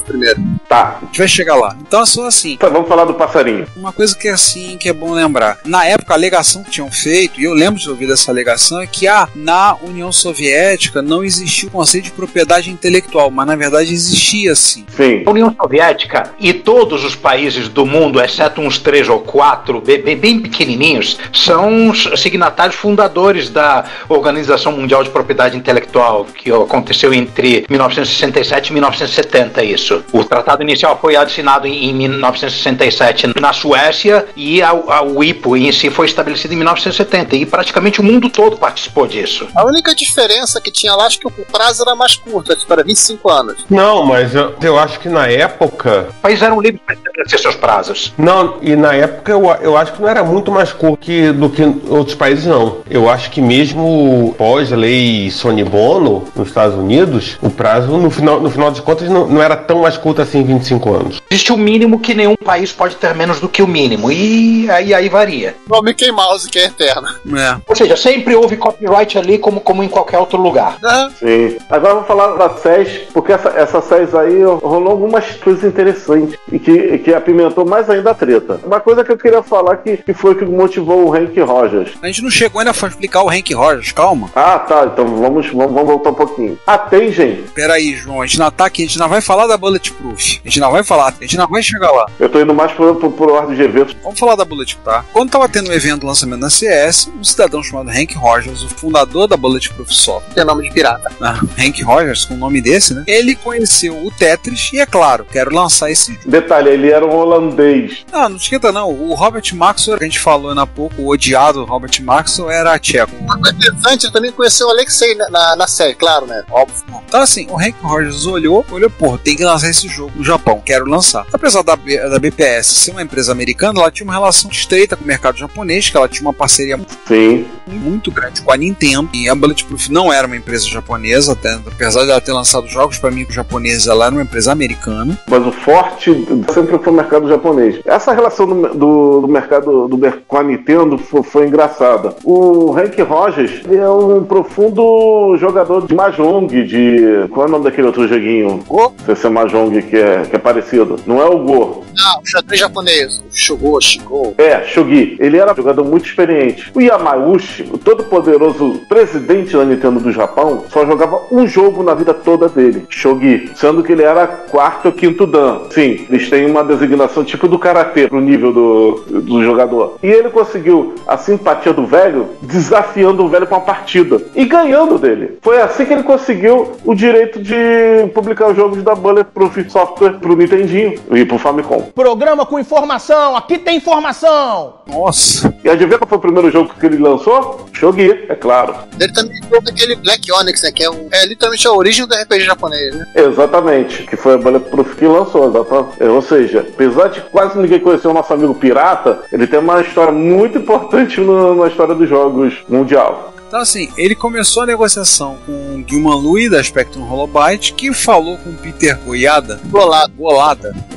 primeiro. Tá. A gente vai chegar lá. Então é só assim. Tá, vamos falar do passarinho. Uma coisa que é assim, que é bom lembrar. Na época, a alegação que tinham feito, e eu lembro de ouvir dessa alegação, é que na União Soviética não existia o conceito de propriedade intelectual, mas na verdade existia sim. Sim. A União Soviética e todos os países do mundo, exceto uns 3 ou 4, bem pequenininhos, são signatários fundadores da Organização Mundial de Propriedade Intelectual, que aconteceu entre 1967 e 1970, isso. O tratado inicial foi assinado em 1967 na Suécia e a WIPO em si foi estabelecida em 1970 e praticamente o mundo todo participou disso. A única diferença que tinha lá, acho que o prazo era mais curto, acho que era 25 anos. Não, mas eu acho que na época... Os países eram livres para estabelecer seus prazos. Não, e na época eu acho que não era muito mais curto do que outros países, não. Eu acho que mesmo pós-lei Sony Bono, nos Estados Unidos, o prazo, no final de contas, não era tão mais curto assim, 25 anos. Existe o mínimo que nenhum país pode ter menos do que o mínimo, e aí varia. O Mickey Mouse, que é eterno. Ou seja, sempre houve copyright ali como em qualquer outro lugar. Sim. Agora vamos falar da SES, porque essa SES aí rolou algumas coisas interessantes e que apimentou mais ainda a treta. Uma coisa que eu queria falar que foi que motivou o Hank Rogers. A gente não chegou ainda a explicar o Hank Rogers, calma. Ah, tá, então vamos voltar um pouquinho. Tem, gente. Peraí, João, a gente não tá aqui, a gente não vai falar da Bulletproof. A gente não vai falar, a gente não vai chegar lá. Eu tô indo mais pro ordem de eventos. Vamos falar da Bulletproof, tá? Quando tava tendo um evento de lançamento na CS, um cidadão chamado Hank Rogers, o fundador da Bulletproof Software. Tem nome de pirata. Hank Rogers, com o nome desse, né? Ele conheceu o Tetris e, é claro, quero lançar esse jogo. Detalhe, ele era um holandês. Não esquenta não. O Robert Maxwell, que a gente falou ainda há pouco, o odiado Robert Maxwell, era tcheco. O interessante, ele também conheceu o Alexei na série, claro, né? Óbvio. Então, assim, o Hank Rogers olhou, porra, tem que lançar esse jogo no Japão, quero lançar. Apesar da BPS ser uma empresa americana, ela tinha uma relação estreita com o mercado japonês, que ela tinha uma parceria muito grande com a Nintendo, e a Bulletproof não era uma empresa japonesa, apesar de ela ter lançado jogos para micro japoneses, ela era uma empresa americana. Mas o forte sempre foi o mercado japonês. Essa relação do mercado com a Nintendo foi engraçada. O Hank Rogers é um profundo jogador de Mahjong, qual é o nome daquele outro joguinho? Go? Esse é Mahjong que é parecido. Não é o Go. Não, o xadrez japonês. O Shogi. Shogi. Ele era um jogador muito experiente. O Yamauchi, o todo-poderoso presidente da Nintendo do Japão, só jogava um jogo na vida toda dele, Shogi. Sendo que ele era 4º ou 5º dan. Sim, eles têm uma designação tipo do karatê pro nível do jogador. E ele conseguiu a simpatia do velho, desafiando o velho pra uma partida. E ganhando dele. Foi assim que ele conseguiu o direito de publicar os jogos da Bulletproof Software pro Nintendinho e pro Famicom. Programa com informação, aqui tem informação! Nossa! E adivinha qual foi o primeiro jogo que ele lançou? Shogi, é claro. Ele também trouxe aquele Black Onyx, né? Que é literalmente a origem do RPG japonês, né? Exatamente, que foi a Bulletproof que lançou. Ou seja, apesar de quase ninguém conhecer o nosso amigo pirata, ele tem uma história muito importante na história dos jogos mundial. Então, assim, ele começou a negociação com o Gilman Lui, da Spectrum Holobyte, que falou com o Peter Golada.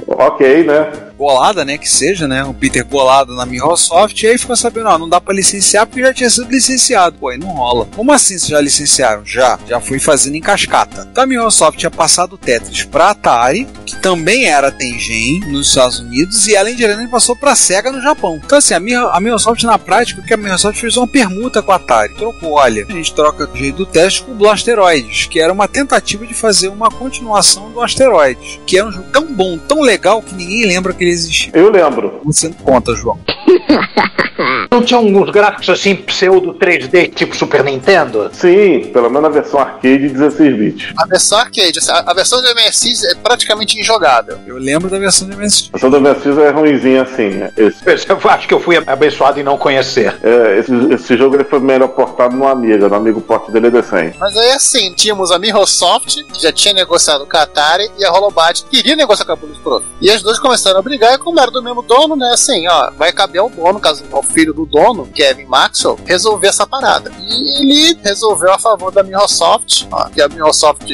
Ok, né? Golada, né, que seja, né, o Peter Golada na Microsoft, e aí ficou sabendo, não dá pra licenciar porque já tinha sido licenciado, pô, aí não rola. Como assim vocês já licenciaram? Já fui fazendo em cascata. Então a Microsoft tinha passado o Tetris pra Atari, que também era Tengen nos Estados Unidos, e ela indiretamente passou pra Sega no Japão. Então assim, a Microsoft na prática, porque a Microsoft fez uma permuta com a Atari, trocou, olha, a gente troca do jeito do teste com o Blasteroids, que era uma tentativa de fazer uma continuação do Asteroids, que era um jogo tão bom, tão legal, que ninguém lembra que ele existia. Eu lembro. Você não conta, João. Não tinha uns gráficos assim, pseudo 3D, tipo Super Nintendo? Sim, pelo menos na versão arcade 16 bits. A versão arcade, a versão do MSX é praticamente injogável. Eu lembro da versão do MSX. A versão do MSX é ruimzinha assim, né? Eu acho que eu fui abençoado em não conhecer. Esse jogo ele foi melhor portado no Amiga, no Amigo Porte dele é decente. Mas aí assim, tínhamos a Microsoft, que já tinha negociado com a Atari, e a Holobyte, que queria negociar com a Bulletproof. E as duas começaram a brigar, e como era do mesmo dono, né, assim, ó, vai caber ao dono, caso ao filho do dono, Kevin Maxwell, resolver essa parada. E ele resolveu a favor da Microsoft, ó, que a Microsoft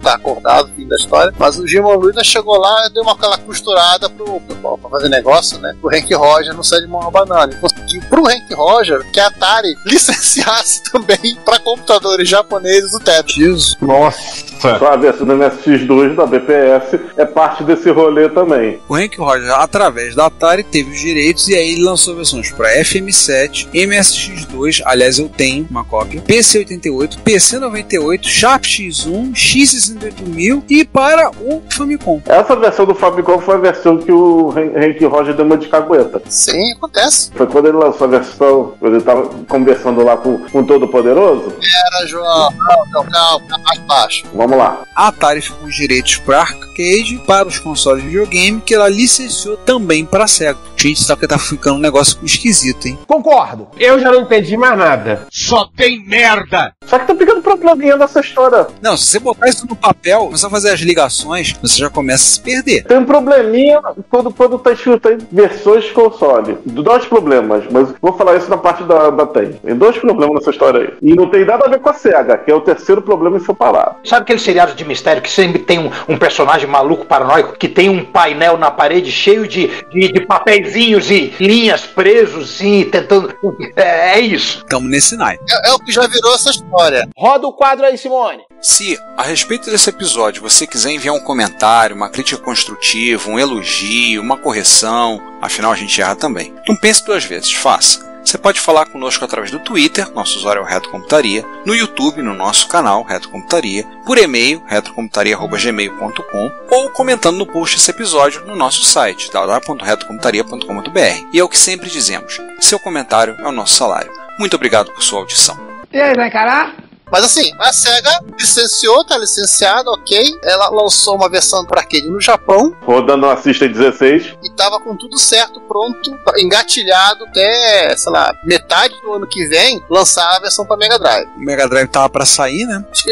tá acordado, fim da história, mas o Gilman Luida chegou lá e deu aquela costurada pra fazer negócio, né, pro Hank Roger não sair de mão a banana. E conseguiu pro Hank Roger que a Atari licenciasse também pra computadores japoneses o Tetris. Nossa! A versão do MSX2 da BPS é parte desse rolê também. O Hank Roger, através da Atari, teve os direitos e aí Aí ele lançou versões para FM7, MSX2, aliás eu tenho uma cópia, PC88, PC98, Sharp X1, X68000 e para o Famicom. Essa versão do Famicom foi a versão que o Henry Roger deu uma de cagueta. Sim, acontece. Foi quando ele lançou a versão, quando ele tava conversando lá com o Todo-Poderoso. Era, João, calma, mais baixo. Vamos lá. A Atari ficou com os direitos para arcade, para os consoles de videogame, que ela licenciou também para a Sega. Gente, só que tá ficando um negócio esquisito, hein? Concordo. Eu já não entendi mais nada. Só tem merda! Só que tá pegando probleminha nessa história. Não, se você botar isso no papel, começar a fazer as ligações, você já começa a se perder. Tem um probleminha quando tá escrito aí versões de console. 2 problemas, mas vou falar isso na parte da TEM. Tem 2 problemas nessa história aí. E não tem nada a ver com a SEGA, que é o terceiro problema em separado. Sabe aquele seriado de mistério que sempre tem um personagem maluco, paranoico, que tem um painel na parede cheio de papeizinhos e linhas presos e tentando... É isso. Estamos nesse naipe. É o que já virou essa história. Roda o quadro aí, Simone. Se, a respeito desse episódio, você quiser enviar um comentário, uma crítica construtiva, um elogio, uma correção, afinal a gente erra também. Não pense 2 vezes, faça. Você pode falar conosco através do Twitter, nosso usuário é o Retrocomputaria, no YouTube, no nosso canal Retrocomputaria, por e-mail, retrocomputaria@gmail.com, ou comentando no post desse episódio no nosso site, www.retrocomputaria.com.br. E é o que sempre dizemos, seu comentário é o nosso salário. Muito obrigado por sua audição. E aí, vai encarar? Mas assim, a SEGA licenciou, tá licenciada, ok. Ela lançou uma versão para arcade no Japão. Rodando a System 16. E tava com tudo certo, pronto, engatilhado até, sei lá, metade do ano que vem, lançar a versão para Mega Drive. O Mega Drive tava para sair, né? Acho que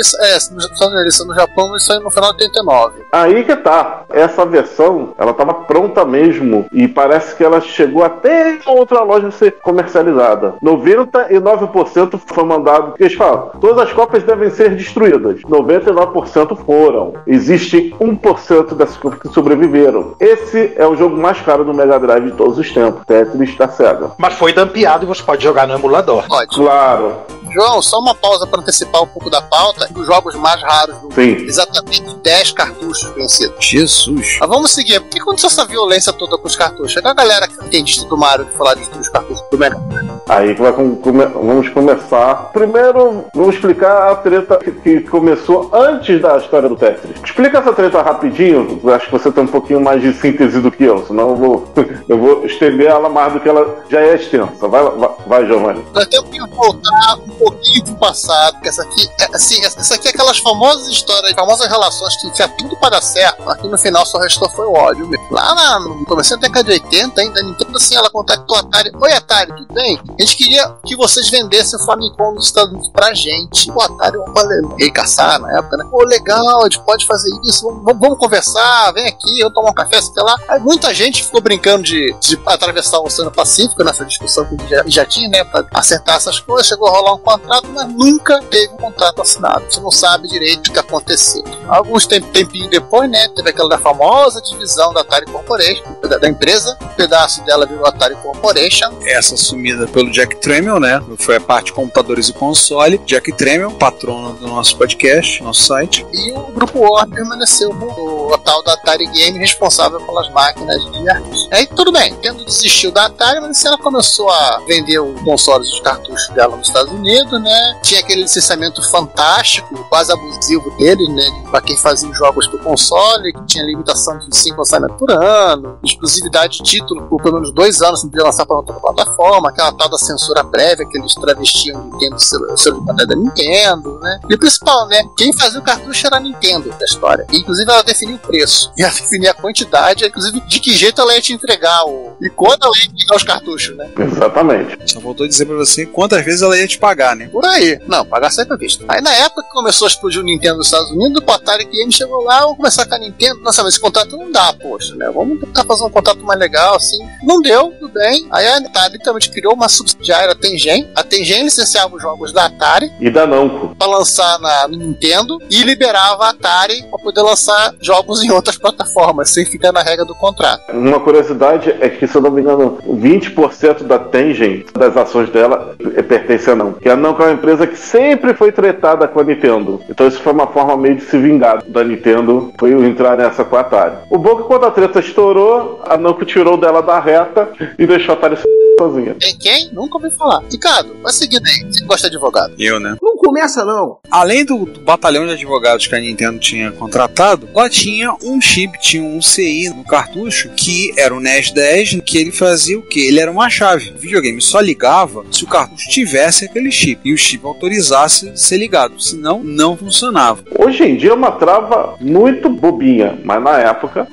no Japão isso aí no final de 89. Aí que tá. Essa versão, ela tava pronta mesmo. E parece que ela chegou até outra loja a ser comercializada. 99% foi mandado. Eles falam, todas as cópias devem ser destruídas. 99% foram. Existe 1% dessas cópias que sobreviveram. Esse é o jogo mais caro do Mega Drive de todos os tempos. Tetris da SEGA. Mas foi dumpeado e você pode jogar no emulador. Pode. Claro. João, só uma pausa para antecipar um pouco da pauta dos jogos mais raros do mundo. Sim. Exatamente 10 cartuchos vencidos. Jesus. Mas vamos seguir. Por que aconteceu essa violência toda com os cartuchos? É que a galera que entendista do Mario que falar de destruir os cartuchos do Mega Drive. Aí que vamos começar. Primeiro, vamos explicar a treta que começou antes da história do Tetris. Explica essa treta rapidinho. Eu acho que você tem um pouquinho mais de síntese do que eu, senão eu vou estender ela mais do que ela já é extensa. Vai, Giovanni. Nós temos que voltar um pouquinho pro passado, porque essa aqui é aquelas famosas histórias, famosas relações que tinha tudo para dar certo, aqui no final só restou foi o ódio mesmo. Lá no começo da década de 80, ainda a Nintendo assim, ela contactou a Atari. Oi Atari, tudo bem? A gente queria que vocês vendessem o Famicom nos Estados Unidos pra gente. O Atari, rei caçar na época, né? Pô, legal, a gente pode fazer isso, vamos conversar, vem aqui, eu tomo um café, sei lá. Aí muita gente ficou brincando de atravessar o Oceano Pacífico nessa discussão que já tinha, né? Pra acertar essas coisas, chegou a rolar um contrato, mas nunca teve um contrato assinado. Você não sabe direito o que aconteceu. Alguns tempinho depois, né? Teve aquela da famosa divisão da Atari Corporation, da empresa, um pedaço dela virou Atari Corporation. Essa assumida pelo Jack Tramiel, né? Foi a parte computadores e console. Jack Tramiel, patrono do nosso podcast, nosso site. E o Grupo Warner permaneceu o tal da Atari Game responsável pelas máquinas de arcade. Aí tudo bem, Nintendo desistiu da Atari, mas ela começou a vender os consoles e os cartuchos dela nos Estados Unidos, né? Tinha aquele licenciamento fantástico, quase abusivo deles, né? Pra quem fazia jogos pro console, que tinha limitação de 5 lançamentos por ano, exclusividade de título por pelo menos 2 anos sem poder lançar para outra plataforma, aquela tal da censura prévia que eles travestiam de Nintendo, selo de bandeira da Nintendo, né? E o principal, né? Quem fazia o cartucho era a Nintendo da história. E, inclusive, ela definia o preço. E ela definia a quantidade, inclusive, de que jeito ela ia te entregar e quando ela ia entregar os cartuchos, né? Exatamente. Só faltou dizer pra você quantas vezes ela ia te pagar, né? Por aí. Não, pagar sempre à vista. Aí, na época que começou a explodir o Nintendo nos Estados Unidos, o Atari Game chegou lá, vamos começar com a Nintendo. Nossa, mas esse contrato não dá, poxa, né? Vamos tentar fazer um contrato mais legal, assim. Não deu, tudo bem. Aí a Atari literalmente criou uma subsidiária Tengen. A Tengen licenciava os jogos da Atari e da Namco para lançar na Nintendo e liberava a Atari para poder lançar jogos em outras plataformas, sem ficar na regra do contrato. Uma curiosidade é que, se eu não me engano, 20% da Tengen, das ações dela, pertence a Namco. Que a Namco é uma empresa que sempre foi tretada com a Nintendo. Então isso foi uma forma meio de se vingar da Nintendo, foi entrar nessa com a Atari. O bom é que quando a treta estourou, a Namco tirou dela da reta e deixou a Atari sozinha. Tem quem? Nunca ouvi falar. Ricardo, vai seguindo aí. Você gosta de advogado? Eu, né? Não começa, não. Além do batalhão de advogados que a Nintendo tinha contratado, ela tinha um chip, tinha um CI no cartucho, que era o NES 10, que ele fazia o quê? Ele era uma chave. O videogame só ligava se o cartucho tivesse aquele chip, e o chip autorizasse ser ligado, senão não funcionava. Hoje em dia é uma trava muito bobinha, mas na época...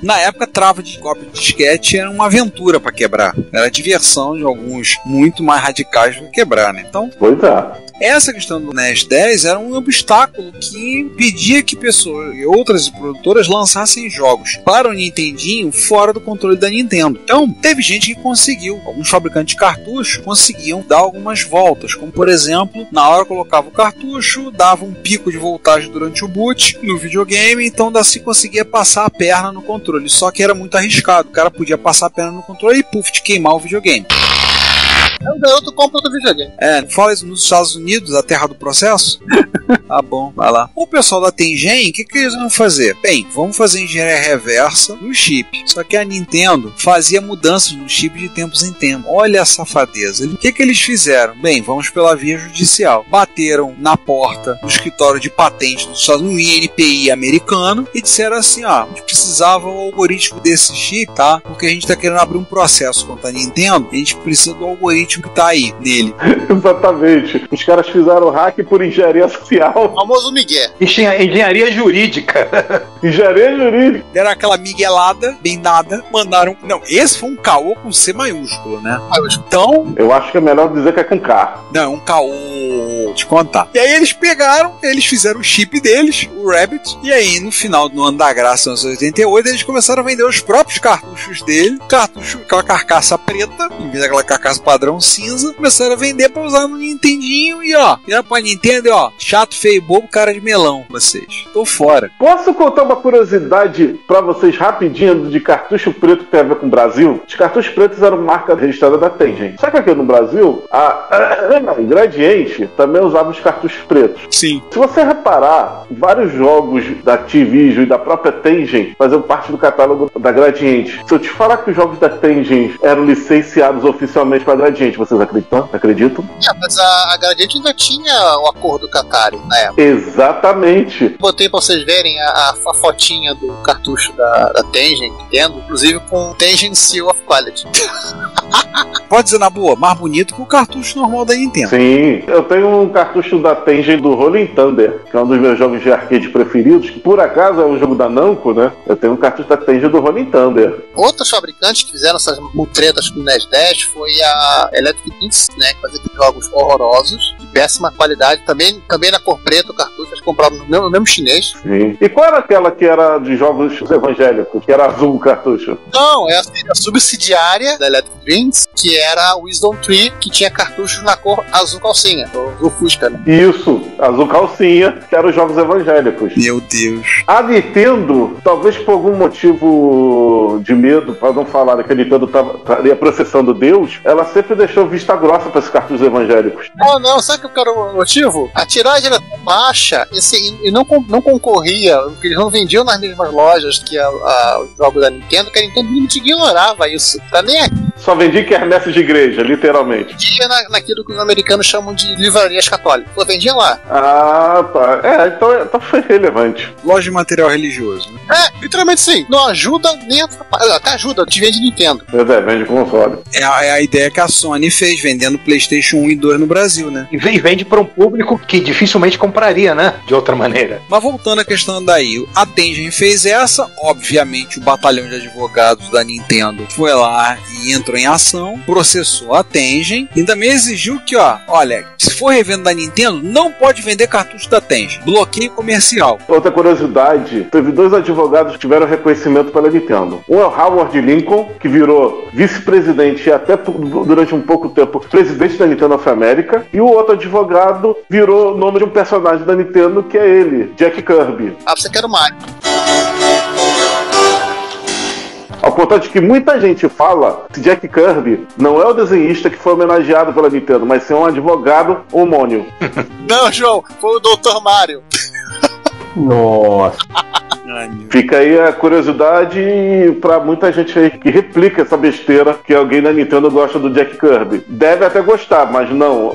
trava de cópia de disquete era uma aventura para quebrar. Era a diversão de alguns muito mais radicais para quebrar, né? Então, pois é. Essa questão do NES 10 era um obstáculo que impedia que pessoas e outras produtoras lançassem jogos para o Nintendinho fora do controle da Nintendo. Então, teve gente que conseguiu. Alguns fabricantes de cartucho conseguiam dar algumas voltas, como por exemplo, na hora que colocava o cartucho, dava um pico de voltagem durante o boot no videogame, então assim conseguia passar a perna no controle. Só que era muito arriscado. O cara podia passar a perna no controle e puf, de queimar o videogame. É um garoto compra do videogame. Fala isso nos Estados Unidos, a terra do processo. Tá bom, vai lá. O pessoal da Tengen, o que eles vão fazer? Bem, vamos fazer engenharia reversa no chip. Só que a Nintendo fazia mudanças no chip de tempos em tempos. Olha a safadeza. O que eles fizeram? Bem, vamos pela via judicial. Bateram na porta do escritório de patentes dos Estados Unidos, no INPI americano, e disseram assim, a gente precisava do algoritmo desse chip, tá? Porque a gente tá querendo abrir um processo contra a Nintendo, e a gente precisa do algoritmo que tá aí, nele. Exatamente. Os caras fizeram hack por engenharia social. O famoso Miguel. Engenharia jurídica. Engenharia jurídica. Deram aquela miguelada, bem dada, mandaram... Não, esse foi um caô com C maiúsculo, né? Então... Eu acho que é melhor dizer que é com K. Não, é um caô... te contar. E aí eles pegaram, eles fizeram o chip deles, o Rabbit, e aí no final do ano da graça, em 1988, eles começaram a vender os próprios cartuchos dele, cartucho, aquela carcaça preta, em vez daquela carcaça padrão cinza, começaram a vender pra usar no Nintendinho e ó, era pra Nintendo, ó, chato, feio, bobo, cara de melão, vocês. Tô fora. Posso contar uma curiosidade pra vocês rapidinho de cartucho preto que tem a ver com o Brasil? Os cartuchos pretos eram marca registrada da Tengen. Só que aqui no Brasil, a Gradiente também usava os cartuchos pretos. Sim. Se você reparar, vários jogos da Activision e da própria Tengen faziam parte do catálogo da Gradiente. Se eu te falar que os jogos da Tengen eram licenciados oficialmente para a Gradiente, vocês acreditam? Mas a Gradiente ainda tinha o acordo com a Atari na época. Exatamente. Botei pra vocês verem a fotinha do cartucho da Tengen, Nintendo, inclusive com Tengen Seal of Quality. Pode dizer na boa, mais bonito que o cartucho normal da Nintendo. Sim, eu tenho um cartucho da Tengen do Rolling Thunder, que é um dos meus jogos de arcade preferidos, que por acaso é um jogo da Namco, né? Eu tenho um cartucho da Tengen do Rolling Thunder. Outros fabricantes que fizeram essas mutretas com o NES 10 foi a Electric Beats, né? Que fazia jogos horrorosos, de péssima qualidade, também na cor preta o cartucho, eles compraram no mesmo chinês. Sim. E qual era aquela que era de jogos evangélicos, que era azul o cartucho? Não, é a subsidiária da Electric Beats, que era a Wisdom Tree, que tinha cartuchos na cor azul calcinha, azul fusca, né? Isso, azul calcinha, que eram os jogos evangélicos. Meu Deus. A Nintendo, talvez por algum motivo de medo, para não falar que a Nintendo estaria processando Deus, ela sempre deixou vista grossa para esses cartuchos evangélicos. Não, sabe que eu quero o motivo? A tiragem era baixa e não concorria, porque eles não vendiam nas mesmas lojas que os jogos da Nintendo, que a Nintendo ignorava isso. Tá nem aqui. Só vendia quermesse de igreja, literalmente. Vendia naquilo que os americanos chamam de livrarias católicas. Pô, vendia lá. Ah, tá. Então foi relevante. Loja de material religioso, né? Literalmente sim. Não ajuda nem atrapalha. Até ajuda, te vende Nintendo. Vende console. É a ideia que a Sony fez, vendendo PlayStation 1 e 2 no Brasil, né? E vende para um público que dificilmente compraria, né? De outra maneira. Mas voltando à questão daí, a Tengen fez essa, obviamente o batalhão de advogados da Nintendo foi lá e entrou entrou em ação, processou a Tengen e também exigiu que, olha, se for revenda da Nintendo, não pode vender cartucho da Tengen. Bloqueio comercial. Outra curiosidade, teve 2 advogados que tiveram reconhecimento pela Nintendo. Um é o Howard Lincoln, que virou vice-presidente e até durante um pouco tempo presidente da Nintendo of America, e o outro advogado virou o nome de um personagem da Nintendo, que é ele, Jack Kirby. Você quer o Mario. Ao ponto de que muita gente fala que Jack Kirby não é o desenhista que foi homenageado pela Nintendo, mas sim um advogado homônimo. Não, João, foi o Dr. Mario. Nossa. Fica aí a curiosidade pra muita gente aí que replica essa besteira que alguém da Nintendo gosta do Jack Kirby. Deve até gostar, mas não.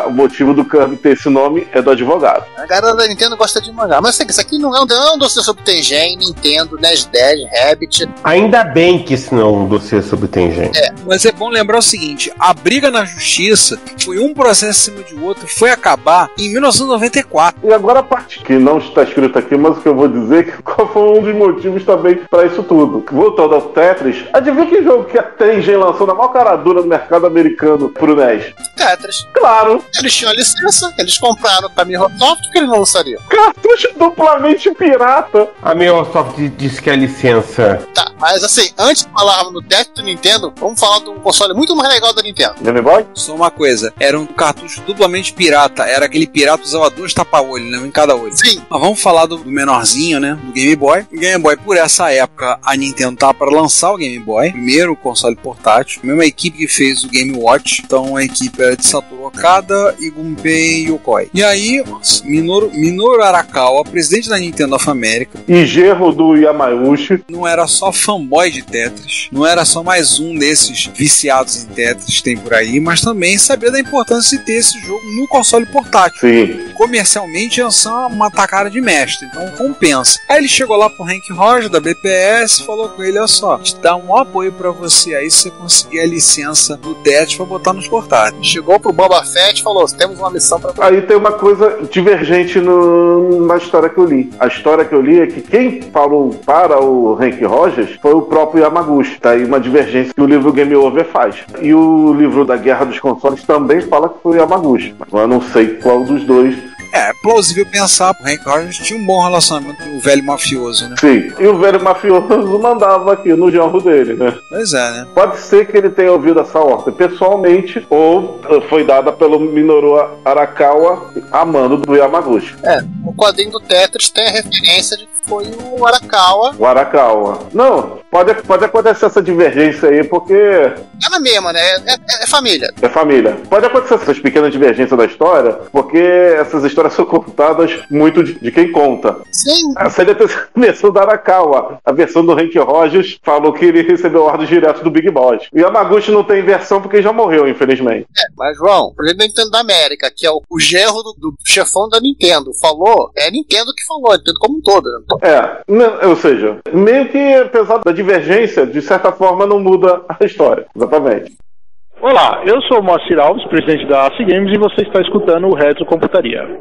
O motivo do Kirby ter esse nome é do advogado. A galera da Nintendo gosta de mangá. Mas isso aqui não é um dossiê sobre Tengen, Nintendo, NES 10, Rabbit. Ainda bem que isso não é um dossiê sobre Tengen. Mas é bom lembrar o seguinte, a briga na justiça foi um processo em cima de outro, foi acabar em 1994. E agora a parte que não está escrita aqui, mas o que eu vou dizer é que qual foi um dos motivos também para isso tudo. Voltando ao Tetris, adivinha que jogo que a Tengen lançou na maior cara dura no mercado americano pro NES? Tetris. Claro. Eles tinham a licença, eles compraram pra Microsoft, que eles não lançariam? Cartucho duplamente pirata. A Microsoft disse que a licença... Tá, mas assim, antes de falarmos no Tetris do Nintendo, vamos falar de um console muito mais legal da Nintendo. Game Boy? Só uma coisa, era um cartucho duplamente pirata, era aquele pirata que usava 2 tapa-olho, né, em cada olho. Sim. Mas vamos falar do menorzinho, né, do Game Boy. O Game Boy, por essa época, a Nintendo tava para lançar o Game Boy, primeiro console portátil, a mesma equipe que fez o Game Watch, então a equipe era de Satoru Okada e Gunpei Yokoi. E aí, Minoru Arakawa, presidente da Nintendo of America, e genro do Yamauchi, não era só fanboy de Tetris, não era só mais um desses viciados em Tetris que tem por aí, mas também sabia da importância de ter esse jogo no console portátil. Sim. Comercialmente é só uma tacada de mestre, então compensa. Aí ele chegou lá pro Hank Roger da BPS e falou com ele, olha só, a gente dá um apoio pra você aí se você conseguir a licença do Tetris pra botar nos portáteis. Chegou pro Boba Fett e falou, temos uma missão pra... Aí tem uma coisa divergente na história que eu li. A história que eu li é que quem falou para o Hank Rogers foi o próprio Yamaguchi. Tá aí uma divergência que o livro Game Over faz. E o livro da Guerra dos Consoles também fala que foi o Yamaguchi. Mas eu não sei qual dos dois. É plausível pensar, o Hank Rogers tinha um bom relacionamento com o velho mafioso, né? Sim, e o velho mafioso mandava aqui no genro dele, né? Pois é, né? Pode ser que ele tenha ouvido essa ordem pessoalmente, ou foi dada pelo Minoru Arakawa a mando do Yamaguchi. O quadrinho do Tetris tem a referência de que foi o Arakawa. O Arakawa. Não, pode acontecer essa divergência aí, porque... É na mesma, né? É família. É família. Pode acontecer essas pequenas divergências da história, porque essas histórias são contadas muito de quem conta. Sim. Essa é a versão da Arakawa. A versão do Hank Rogers falou que ele recebeu ordens direto do Big Boss. E o Yamaguchi não tem versão porque já morreu, infelizmente. Mas, João, o presidente da Nintendo da América, que é o genro do chefão da Nintendo, falou, é a Nintendo que falou, a Nintendo como um todo, né? Ou seja, meio que, apesar da divergência, de certa forma não muda a história. Exatamente. Olá, eu sou o Moacir Alves, presidente da AC Games, e você está escutando o Retro Computaria.